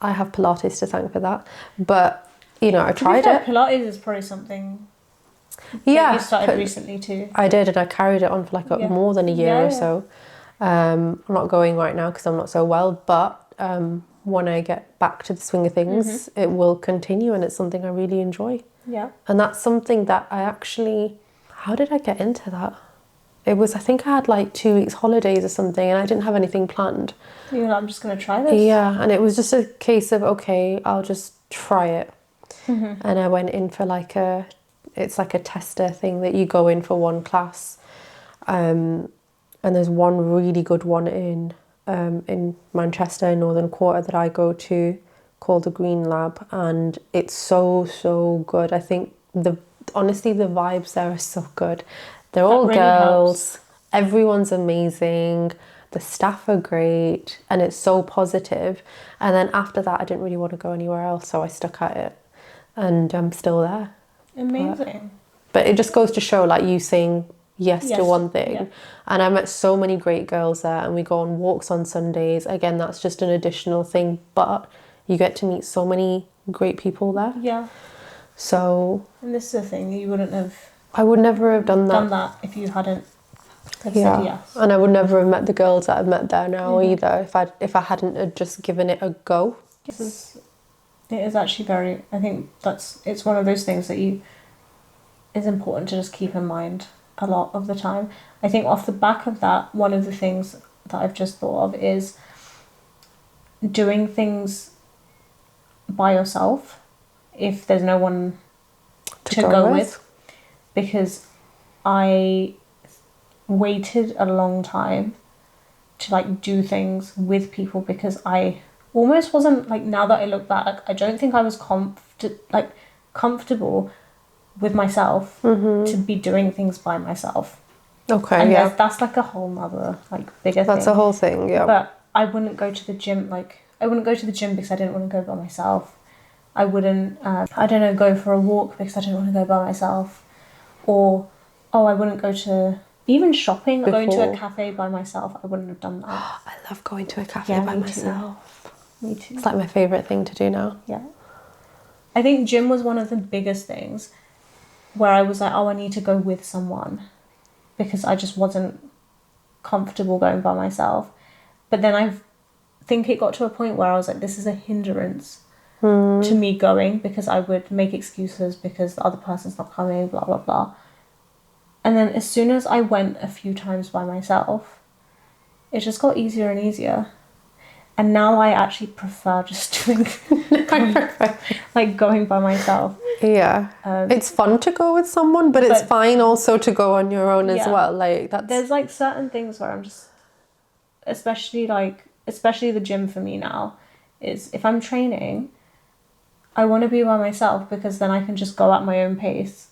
I have Pilates to thank for that. But, I tried it. Pilates is probably something you started recently too. I did, and I carried it on for like more than a year or so. I'm not going right now because I'm not so well, but when I get back to the swing of things, it will continue, and it's something I really enjoy. Yeah. And that's something that I actually... How did I get into that? It was, I think I had like 2 weeks holidays or something, and I didn't have anything planned. You know, I'm just going to try this. Yeah, and it was just a case of, okay, I'll just try it. And I went in for it's like a tester thing that you go in for one class. And there's one really good one in Manchester, Northern Quarter, that I go to, called the Green Lab, and it's so good. I think honestly the vibes there are so good. They're all really girls. Helps. Everyone's amazing. The staff are great, and it's so positive. And then after that, I didn't really want to go anywhere else, so I stuck at it, and I'm still there. Amazing. But it just goes to show, like, you saying yes to one thing. And I met so many great girls there, and we go on walks on Sundays. Again, that's just an additional thing, but you get to meet so many great people there. Yeah. So... And this is the thing, I would never have done that if you hadn't said yes. And I would never have met the girls that I've met there now either if I hadn't have just given it a go. It is actually very... I think it's one of those things that is important to just keep in mind a lot of the time. I think off the back of that, one of the things that I've just thought of is doing things by yourself if there's no one to go with, because I waited a long time to like do things with people, because I almost wasn't like, now that I look back, I don't think I was comfortable with myself to be doing things by myself. Okay, and yeah. that's like a whole nother like bigger thing. That's a whole thing, yeah. But I wouldn't go to the gym, because I didn't want to go by myself. I wouldn't, I don't know, go for a walk because I didn't want to go by myself. Or, I wouldn't go to, even shopping, going to a cafe by myself, I wouldn't have done that. I love going to a cafe by myself. Me too. It's like my favourite thing to do now. Yeah. I think gym was one of the biggest things where I was like, I need to go with someone, because I just wasn't comfortable going by myself. But then I think it got to a point where I was like, this is a hindrance to me going, because I would make excuses because the other person's not coming, blah, blah, blah. And then as soon as I went a few times by myself, it just got easier and easier. And now I actually prefer just doing, going by myself. Yeah. It's fun to go with someone, but it's fine also to go on your own as well. Like there's like certain things where I'm just, especially the gym for me now, is if I'm training, I want to be by myself, because then I can just go at my own pace.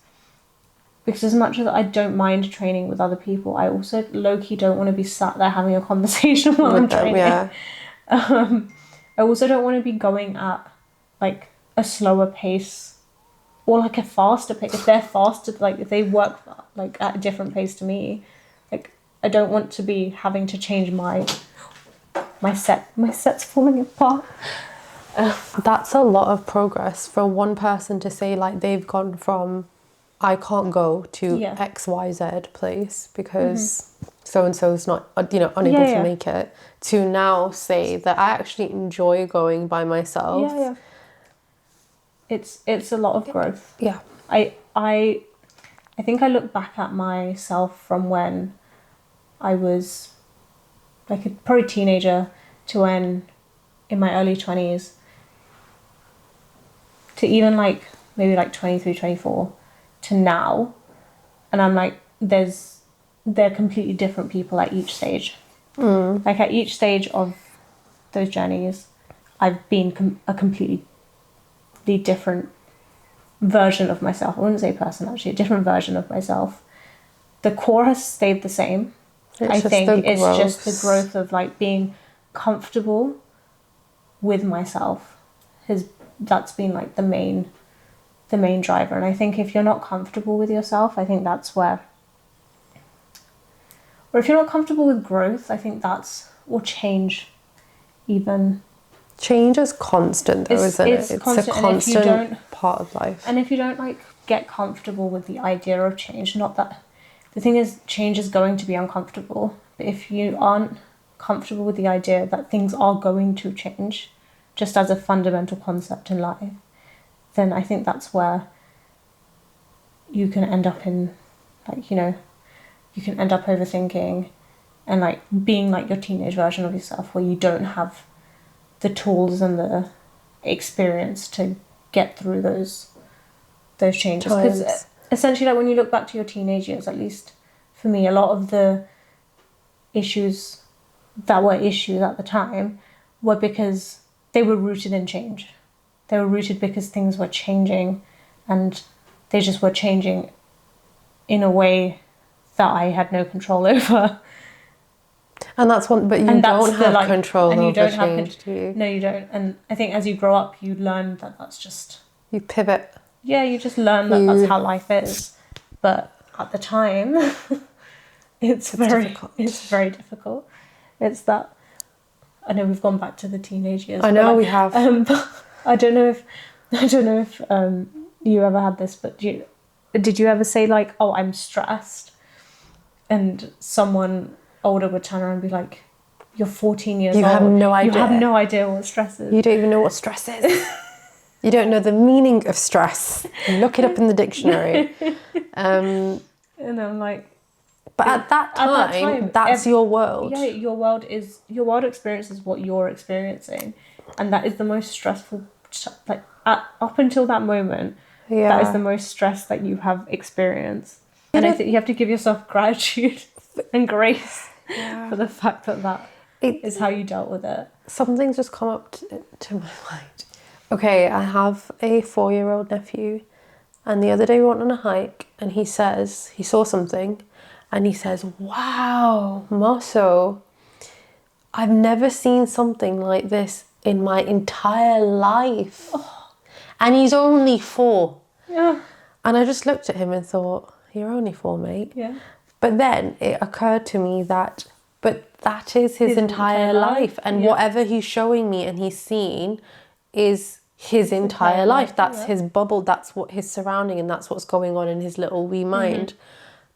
Because as much as I don't mind training with other people, I also low-key don't want to be sat there having a conversation while I'm training. Yeah. I also don't want to be going at like a slower pace or like a faster pace. If they're faster, like if they work like at a different pace to me, like I don't want to be having to change my set's falling apart. That's a lot of progress for one person to say, like, they've gone from I can't go to XYZ place because so-and-so's not, unable to make it, to now say that I actually enjoy going by myself. Yeah. It's a lot of growth. Yeah. I think I look back at myself from when I was like a probably teenager to when in my early 20s to even like maybe like 23, 24 to now, and I'm like, they're completely different people at each stage. Like at each stage of those journeys, I've been a completely different version of myself. I wouldn't say person, actually, a different version of myself. The core has stayed the same. I think it's just the growth of like being comfortable with myself. That's been like the main driver. And I think if you're not comfortable with yourself, I think that's where, or if you're not comfortable with growth, I think or change even. Change is constant though, isn't it? It's constant. A constant part of life. And if you don't like get comfortable with the idea of change, not that, the thing is, change is going to be uncomfortable. But if you aren't comfortable with the idea that things are going to change, just as a fundamental concept in life, then I think that's where you can end up in, like, you can end up overthinking and like being like your teenage version of yourself, where you don't have the tools and the experience to get through those changes. Because essentially, like when you look back to your teenage years, at least for me, a lot of the issues that were issues at the time were because they were rooted in change. They were rooted because things were changing, and they just were changing in a way that I had no control over. And that's one, but you don't have control over change, do you? No, you don't. And I think as you grow up, you learn that that's just... You pivot. Yeah, you just learn that that's how life is. But at the time, it's very difficult. It's very difficult. It's that... I know we've gone back to the teenage years. I know we have. But I don't know if you ever had this, but did you ever say like, oh, I'm stressed, and someone older would turn around and be like, you're 14 years old. You have no idea. You have no idea what stress is. You don't even know what stress is. You don't know the meaning of stress. Look it up in the dictionary. And I'm like... But at that time, that's your world. Yeah, your world experience is what you're experiencing. And that is the most stressful, like, up until that moment, That is the most stress that you have experienced. And I think you have to give yourself gratitude and grace for the fact that that is how you dealt with it. Something's just come up to my mind. Okay, I have a 4-year-old nephew, and the other day we went on a hike, and he says he saw something, and he says, "Wow, Mosso, I've never seen something like this in my entire life." Oh. And he's only 4. Yeah. And I just looked at him and thought, "You're only 4, mate." Yeah. But then it occurred to me that is his entire life. And whatever he's showing me and he's seen is his entire life. That's his bubble. That's what his surrounding, and that's what's going on in his little wee mind.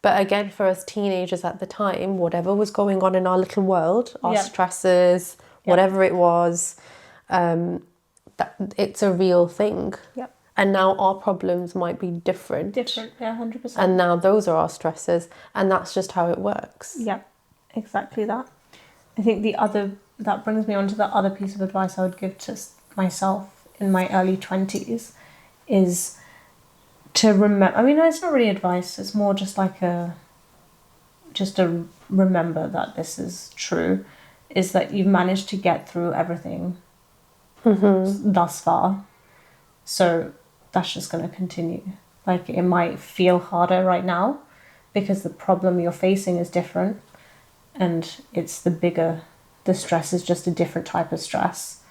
But again, for us teenagers at the time, whatever was going on in our little world, our stresses, whatever it was, it's a real thing. Yep. And now our problems might be different. Different, yeah, 100%. And now those are our stresses, and that's just how it works. Yeah, exactly that. I think that brings me on to the other piece of advice I would give to myself in my early 20s is to remember, I mean, it's not really advice, it's more just like to remember that this is true, is that you've managed to get through everything thus far. So that's just going to continue. Like, it might feel harder right now because the problem you're facing is different, and it's the stress is just a different type of stress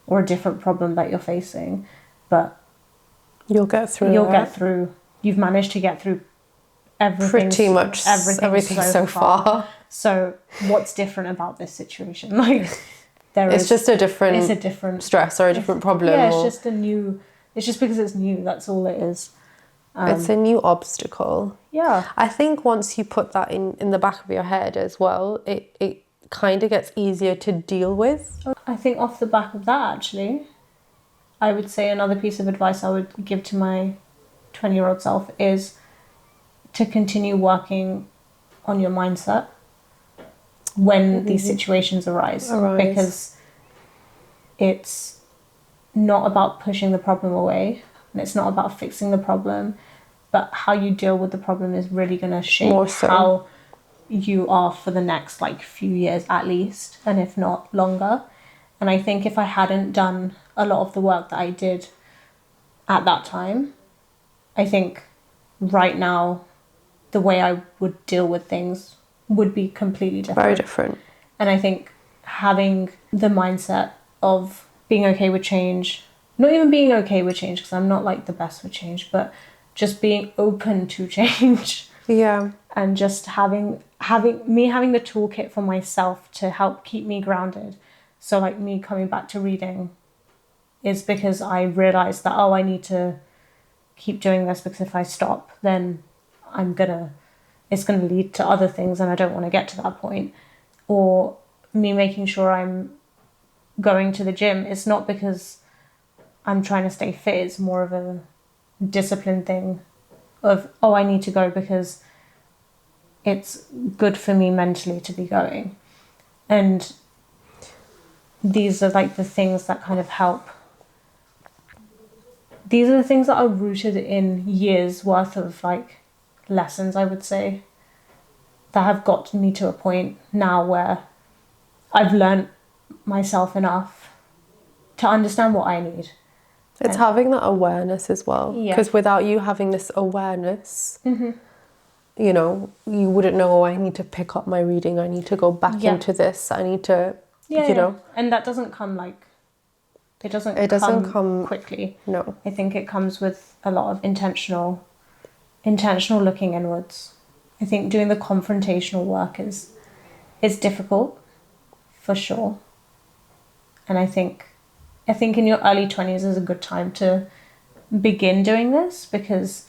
or a different problem that you're facing. But you'll get through. You've managed to get through everything. Pretty much everything so far. So what's different about this situation? Like, it's just a different stress or a different problem. Yeah, it's just because it's new, that's all it is. It's a new obstacle. Yeah. I think once you put that in the back of your head as well, it kind of gets easier to deal with. I think off the back of that, actually, I would say another piece of advice I would give to my 20-year-old self is to continue working on your mindset when these situations arise. Because it's not about pushing the problem away, and it's not about fixing the problem, but how you deal with the problem is really going to shape how you are for the next few years at least, and if not longer. And I think if I hadn't done a lot of the work that I did at that time, I think right now the way I would deal with things would be completely different. Very different. And I think having the mindset of being okay with change, not even being okay with change, because I'm not the best with change, but just being open to change. Yeah. And just having the toolkit for myself to help keep me grounded. So me coming back to reading is because I realized that, I need to keep doing this, because if I stop, then it's gonna lead to other things, and I don't want to get to that point. Or me making sure I'm going to the gym, it's not because I'm trying to stay fit, it's more of a discipline thing of, I need to go because it's good for me mentally to be going. And these are the things that kind of help. These are the things that are rooted in years worth of lessons, I would say, that have got me to a point now where I've learned myself enough to understand what I need. It's having that awareness as well. Because without you having this awareness, you wouldn't know, I need to pick up my reading, I need to go back into this, I need to, know. And that doesn't come it doesn't come quickly. No. I think it comes with a lot of intentional looking inwards. I think doing the confrontational work is difficult, for sure. And I think in your early 20s is a good time to begin doing this, because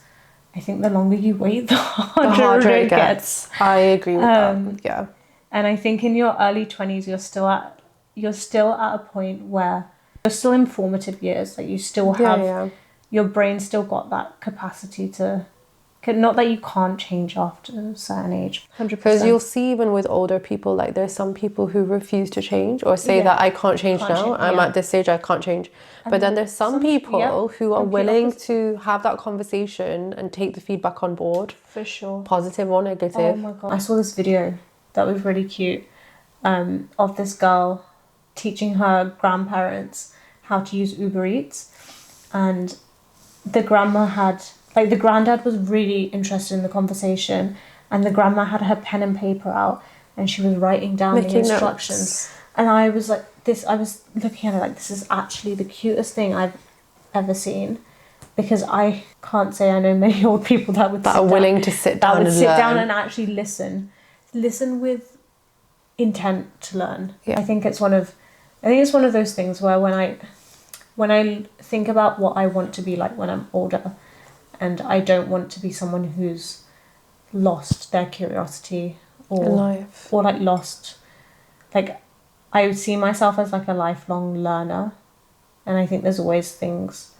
I think the longer you wait, the harder it gets. I agree with that. Yeah. And I think in your early 20s, you're still at a point where you're still in formative years. You still have your brain still got that capacity to Not that you can't change after a certain age. 100%. Because you'll see even with older people, like there's some people who refuse to change or say that I can't change now. I'm at this stage, I can't change. But then there's some people who are willing to have that conversation and take the feedback on board. For sure. Positive or negative. Oh my God. I saw this video that was really cute of this girl teaching her grandparents how to use Uber Eats. And the grandma had... Like, the granddad was really interested in the conversation, and the grandma had her pen and paper out, and she was writing down the instructions. Notes. And I was like, I was looking at it like, this is actually the cutest thing I've ever seen. Because I can't say I know many old people that would are willing to sit down and learn. Sit down and actually listen. Listen with intent to learn. Yeah. I think it's one of those things where when I think about what I want to be like when I'm older, and I don't want to be someone who's lost their curiosity or life. Or like lost, like I would see myself as like a lifelong learner, and I think there's always things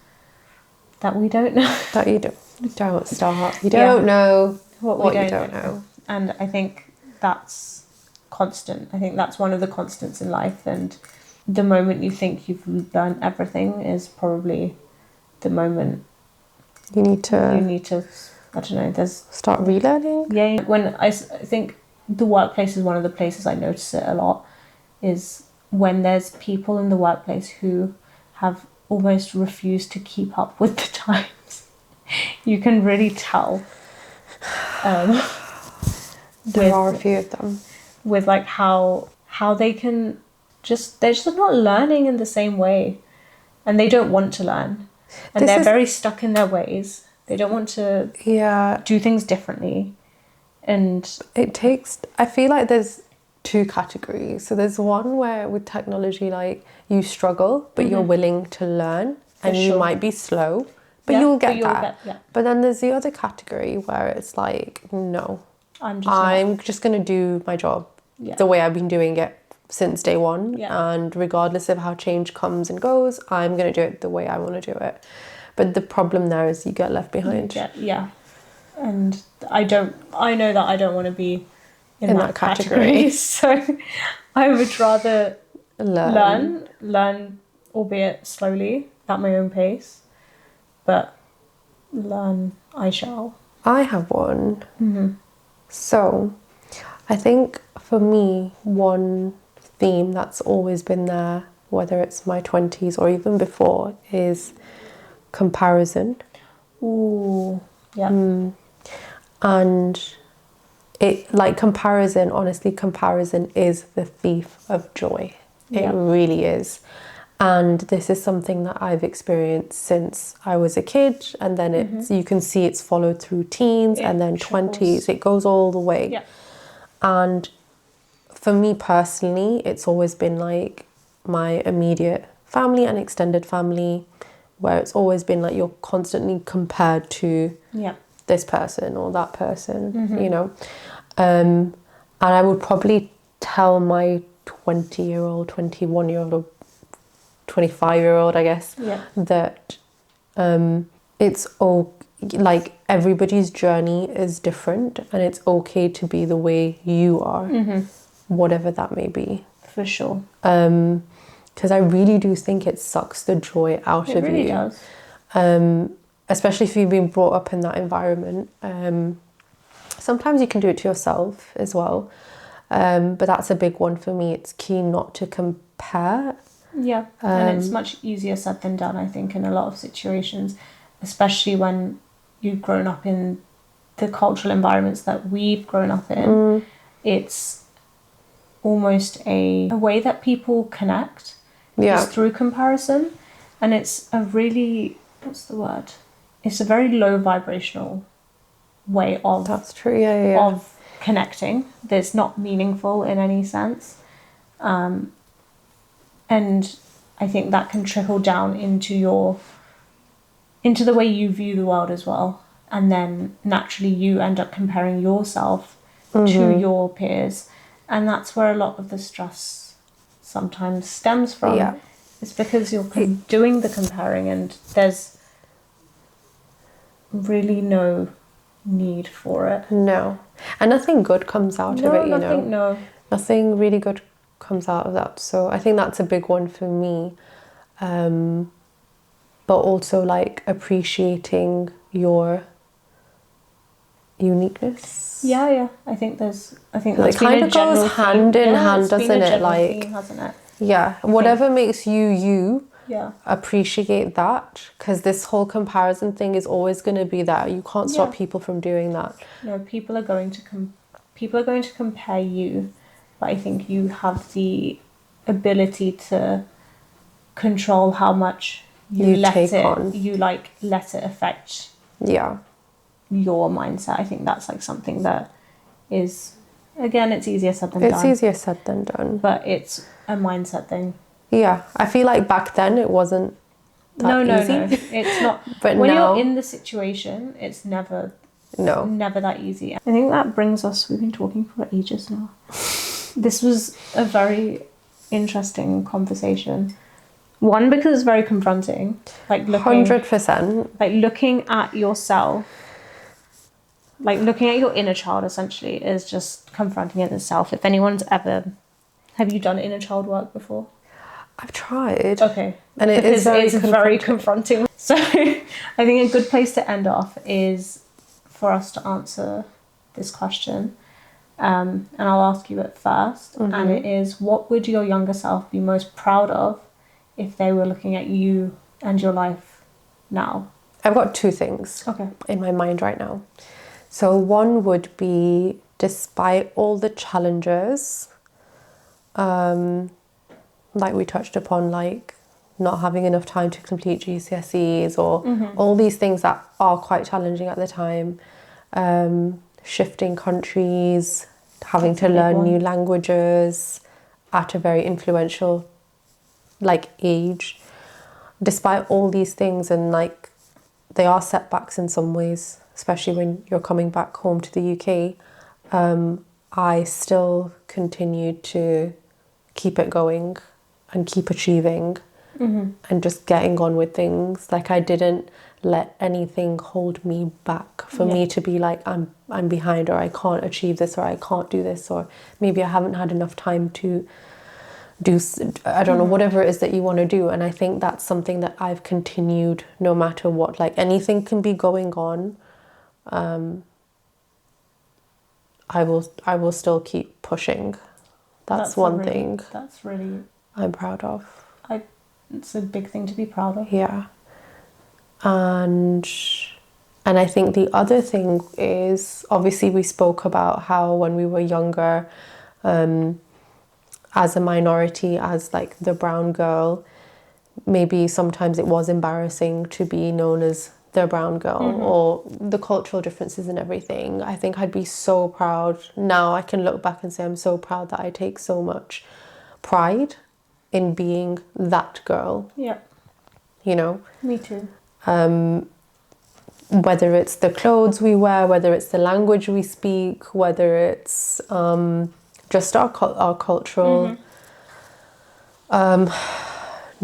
that we don't know. That you don't start. You don't know what you don't know. And I think that's constant. I think that's one of the constants in life, and the moment you think you've learned everything is probably the moment you need to, I don't know, there's... Start relearning? Yeah, when I think the workplace is one of the places I notice it a lot, is when there's people in the workplace who have almost refused to keep up with the times. You can really tell. There are a few of them. With like how they can they're just not learning in the same way, and they don't want to learn. And they're very stuck in their ways. They don't want to do things differently. And I feel like there's two categories. So there's one where with technology, like you struggle, but you're willing to learn, and you might be slow, but you'll get there. But then there's the other category where it's like, no, I'm just going to do my job the way I've been doing it since day one, and regardless of how change comes and goes, I'm going to do it the way I want to do it. But the problem there is you get left behind. And I know that I don't want to be in that category. So I would rather learn, albeit slowly, at my own pace, but learn I shall. I have one. So I think for me, one theme that's always been there, whether it's my 20s or even before, is comparison. Ooh, yeah. And it, like, comparison is the thief of joy. It really is. And this is something that I've experienced since I was a kid, and then you can see it's followed through teens and then 20s. It goes all the way. And for me personally, it's always been like my immediate family and extended family, where it's always been like you're constantly compared to this person or that person, you know. And I would probably tell my 20-year-old, 21-year-old or 25-year-old, I guess, that it's like everybody's journey is different, and it's okay to be the way you are, whatever that may be. For sure. Because I really do think it sucks the joy out of you. It really does. Especially if you've been brought up in that environment. Sometimes you can do it to yourself as well. But that's a big one for me. It's key not to compare. Yeah, and it's much easier said than done, I think, in a lot of situations, especially when you've grown up in the cultural environments that we've grown up in. It's almost a way that people connect is through comparison, and it's a really, what's the word? It's a very low vibrational way of of connecting. That's not meaningful in any sense. And I think that can trickle down into the way you view the world as well. And then naturally you end up comparing yourself to your peers. And that's where a lot of the stress sometimes stems from. Yeah. It's because you're doing the comparing, and there's really no need for it. No. And nothing good comes out of it, you know. No. Nothing really good comes out of that. So I think that's a big one for me. But also like appreciating your uniqueness. Yeah. I think that's It kind of goes hand in hand, doesn't it? Like, theme, hasn't it? yeah, whatever makes you Yeah. appreciate that, because this whole comparison thing is always going to be that. You can't stop people from doing that. No, people are going to compare you, but I think you have the ability to control how much you let it affect your mindset. I think that's like something that is, again, it's easier said than done. It's easier said than done. But it's a mindset thing. Yeah, I feel like back then it wasn't that easy. No, it's not. But when now, you're in the situation, it's never that easy. I think that brings us, we've been talking for ages now. This was a very interesting conversation. One, because it's very confronting. Like 100%. Like looking at yourself, like looking at your inner child essentially is just confronting in itself. If anyone's ever, have you done inner child work before? I've tried. Okay. And it's very confronting. So I think a good place to end off is for us to answer this question. And I'll ask you it first. Mm-hmm. And it is, what would your younger self be most proud of if they were looking at you and your life now? I've got two things in my mind right now. So one would be, despite all the challenges, like we touched upon, like not having enough time to complete GCSEs or all these things that are quite challenging at the time, shifting countries, having to learn new languages at a very influential like age. Despite all these things, and like they are setbacks in some ways, especially when you're coming back home to the UK, I still continued to keep it going and keep achieving and just getting on with things. Like I didn't let anything hold me back for me to be like, I'm behind, or I can't achieve this, or I can't do this, or maybe I haven't had enough time to do, I don't know, whatever it is that you want to do. And I think that's something that I've continued no matter what. Like anything can be going on, I will still keep pushing. That's one thing that's really I'm proud of. It's a big thing to be proud of. Yeah. And I think the other thing is, obviously we spoke about how when we were younger, as a minority, as like the brown girl, maybe sometimes it was embarrassing to be known as the brown girl, or the cultural differences and everything. I think I'd be so proud. Now I can look back and say I'm so proud that I take so much pride in being that girl. Yeah. You know? Me too. Whether it's the clothes we wear, whether it's the language we speak, whether it's just our cultural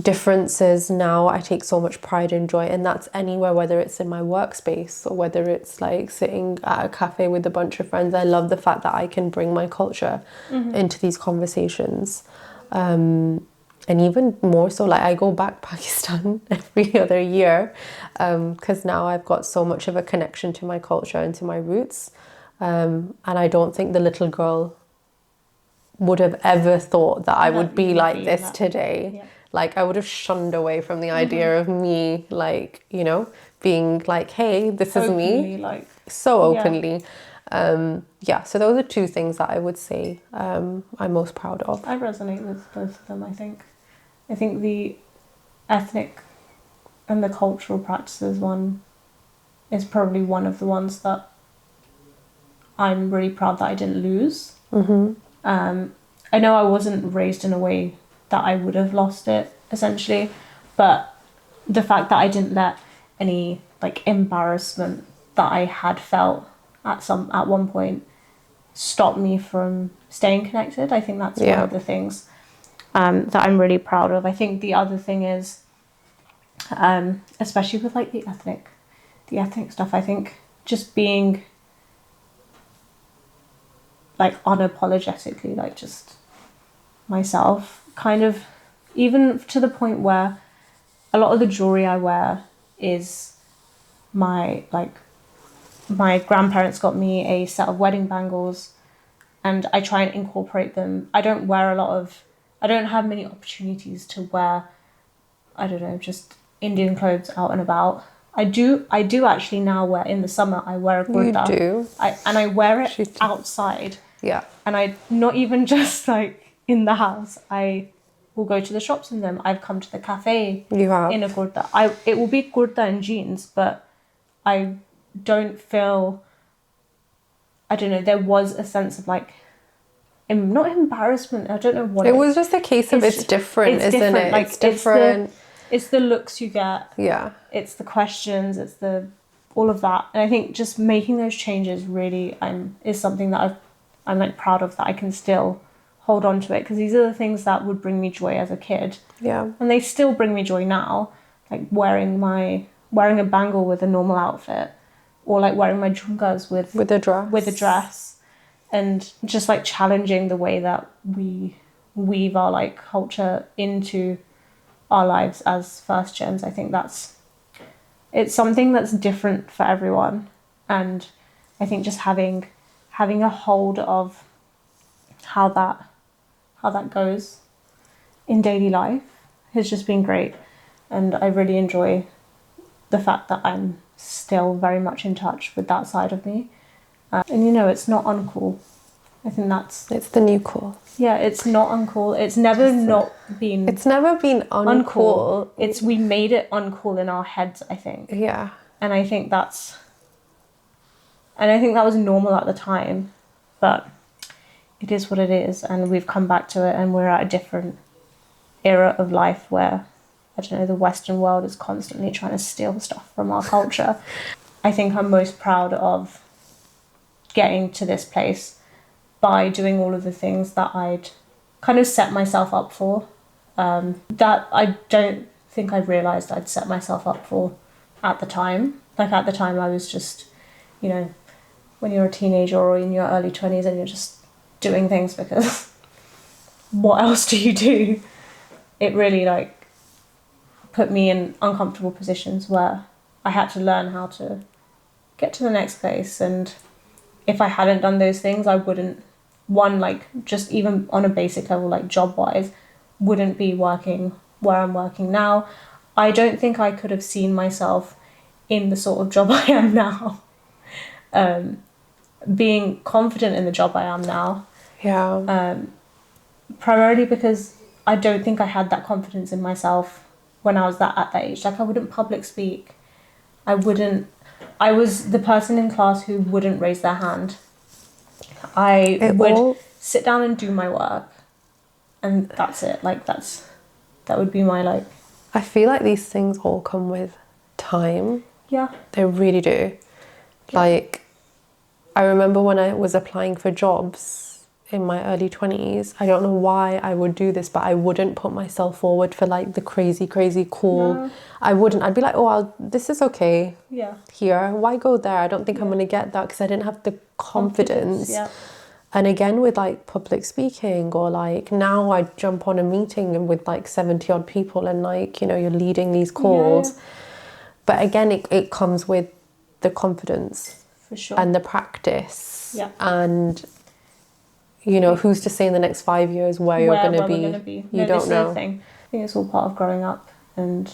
differences. Now I take so much pride and joy, and that's anywhere, whether it's in my workspace or whether it's like sitting at a cafe with a bunch of friends. I love the fact that I can bring my culture into these conversations. And even more so, like I go back Pakistan every other year, because now I've got so much of a connection to my culture and to my roots. And I don't think the little girl would have ever thought that I would be like this today. Yeah. Like I would have shunned away from the idea of me, like, you know, being like, hey, this is me. Like, so openly. Yeah, so those are two things that I would say I'm most proud of. I resonate with both of them, I think. I think the ethnic and the cultural practices one is probably one of the ones that I'm really proud that I didn't lose. I know I wasn't raised in a way that I would have lost it, essentially, but the fact that I didn't let any like embarrassment that I had felt at one point stop me from staying connected. I think that's one of the things that I'm really proud of. I think the other thing is, especially with like the ethnic stuff, I think just being like unapologetically, like just myself, kind of, even to the point where a lot of the jewelry I wear is my grandparents got me a set of wedding bangles, and I try and incorporate them. I don't have many opportunities to wear, I don't know, just Indian clothes out and about. I do actually now wear, in the summer, I wear a kurta. You do? I wear it outside. Yeah. And I, not even just like in the house, I will go to the shops in them. I've come to the cafe You have. in a kurta. It will be kurta and jeans, but I don't feel, I don't know, there was a sense of like, not embarrassment, I don't know what it was just a case of it's different, isn't it? Like, it's different. It's the looks you get. Yeah. It's the questions, it's the all of that. And I think just making those changes really is something that I'm like proud of, that I can still hold on to it, because these are the things that would bring me joy as a kid. Yeah. And they still bring me joy now, like wearing a bangle with a normal outfit, or like wearing my jhumkas with a dress, and just like challenging the way that we weave our like culture into our lives as first gens. I think it's something that's different for everyone, and I think just having a hold of how that goes in daily life has just been great. And I really enjoy the fact that I'm still very much in touch with that side of me. And you know, it's not uncool. I think it's the new cool. Yeah, it's not uncool. It's never been uncool. We made it uncool in our heads, I think. Yeah. And I think that was normal at the time, but it is what it is, and we've come back to it, and we're at a different era of life where, I don't know, the Western world is constantly trying to steal stuff from our culture. I think I'm most proud of getting to this place by doing all of the things that I'd kind of set myself up for, that I don't think I realised I'd set myself up for at the time. Like, at the time I was just, you know, when you're a teenager or in your early 20s and you're just doing things because what else do you do? It really like put me in uncomfortable positions where I had to learn how to get to the next place. And if I hadn't done those things, I wouldn't, like just even on a basic level, like job wise, wouldn't be working where I'm working now. I don't think I could have seen myself in the sort of job I am now, being confident in the job I am now. Yeah. Primarily because I don't think I had that confidence in myself when I was at that age. Like, I wouldn't public speak. I was the person in class who wouldn't raise their hand. I would sit down and do my work, and that's it. Like, that would be my, like... I feel like these things all come with time. Yeah. They really do. Yeah. Like, I remember when I was applying for jobs in my early 20s, I don't know why I would do this, but I wouldn't put myself forward for like the crazy cool. No. I wouldn't. I'd be like, this is okay. Yeah. Here, why go there? I don't think I'm going to get that, because I didn't have the confidence. Yeah. And again, with like public speaking, or like now I jump on a meeting with like 70 odd people, and like, you know, you're leading these calls. Yeah. But again, it comes with the confidence. For sure. And the practice. Yeah. And, you know, who's to say in the next 5 years where you're going to be? You don't know. I think it's all part of growing up, and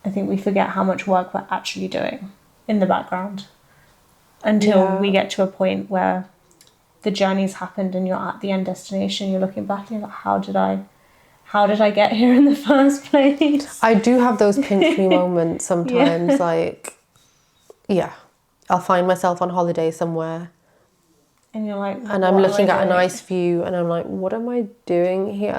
I think we forget how much work we're actually doing in the background until we get to a point where the journey's happened and you're at the end destination. You're looking back and you're like, how did I get here in the first place? I do have those pinch me moments sometimes. Like, I'll find myself on holiday somewhere. And you're like... And I'm looking at a nice view and I'm like, what am I doing here?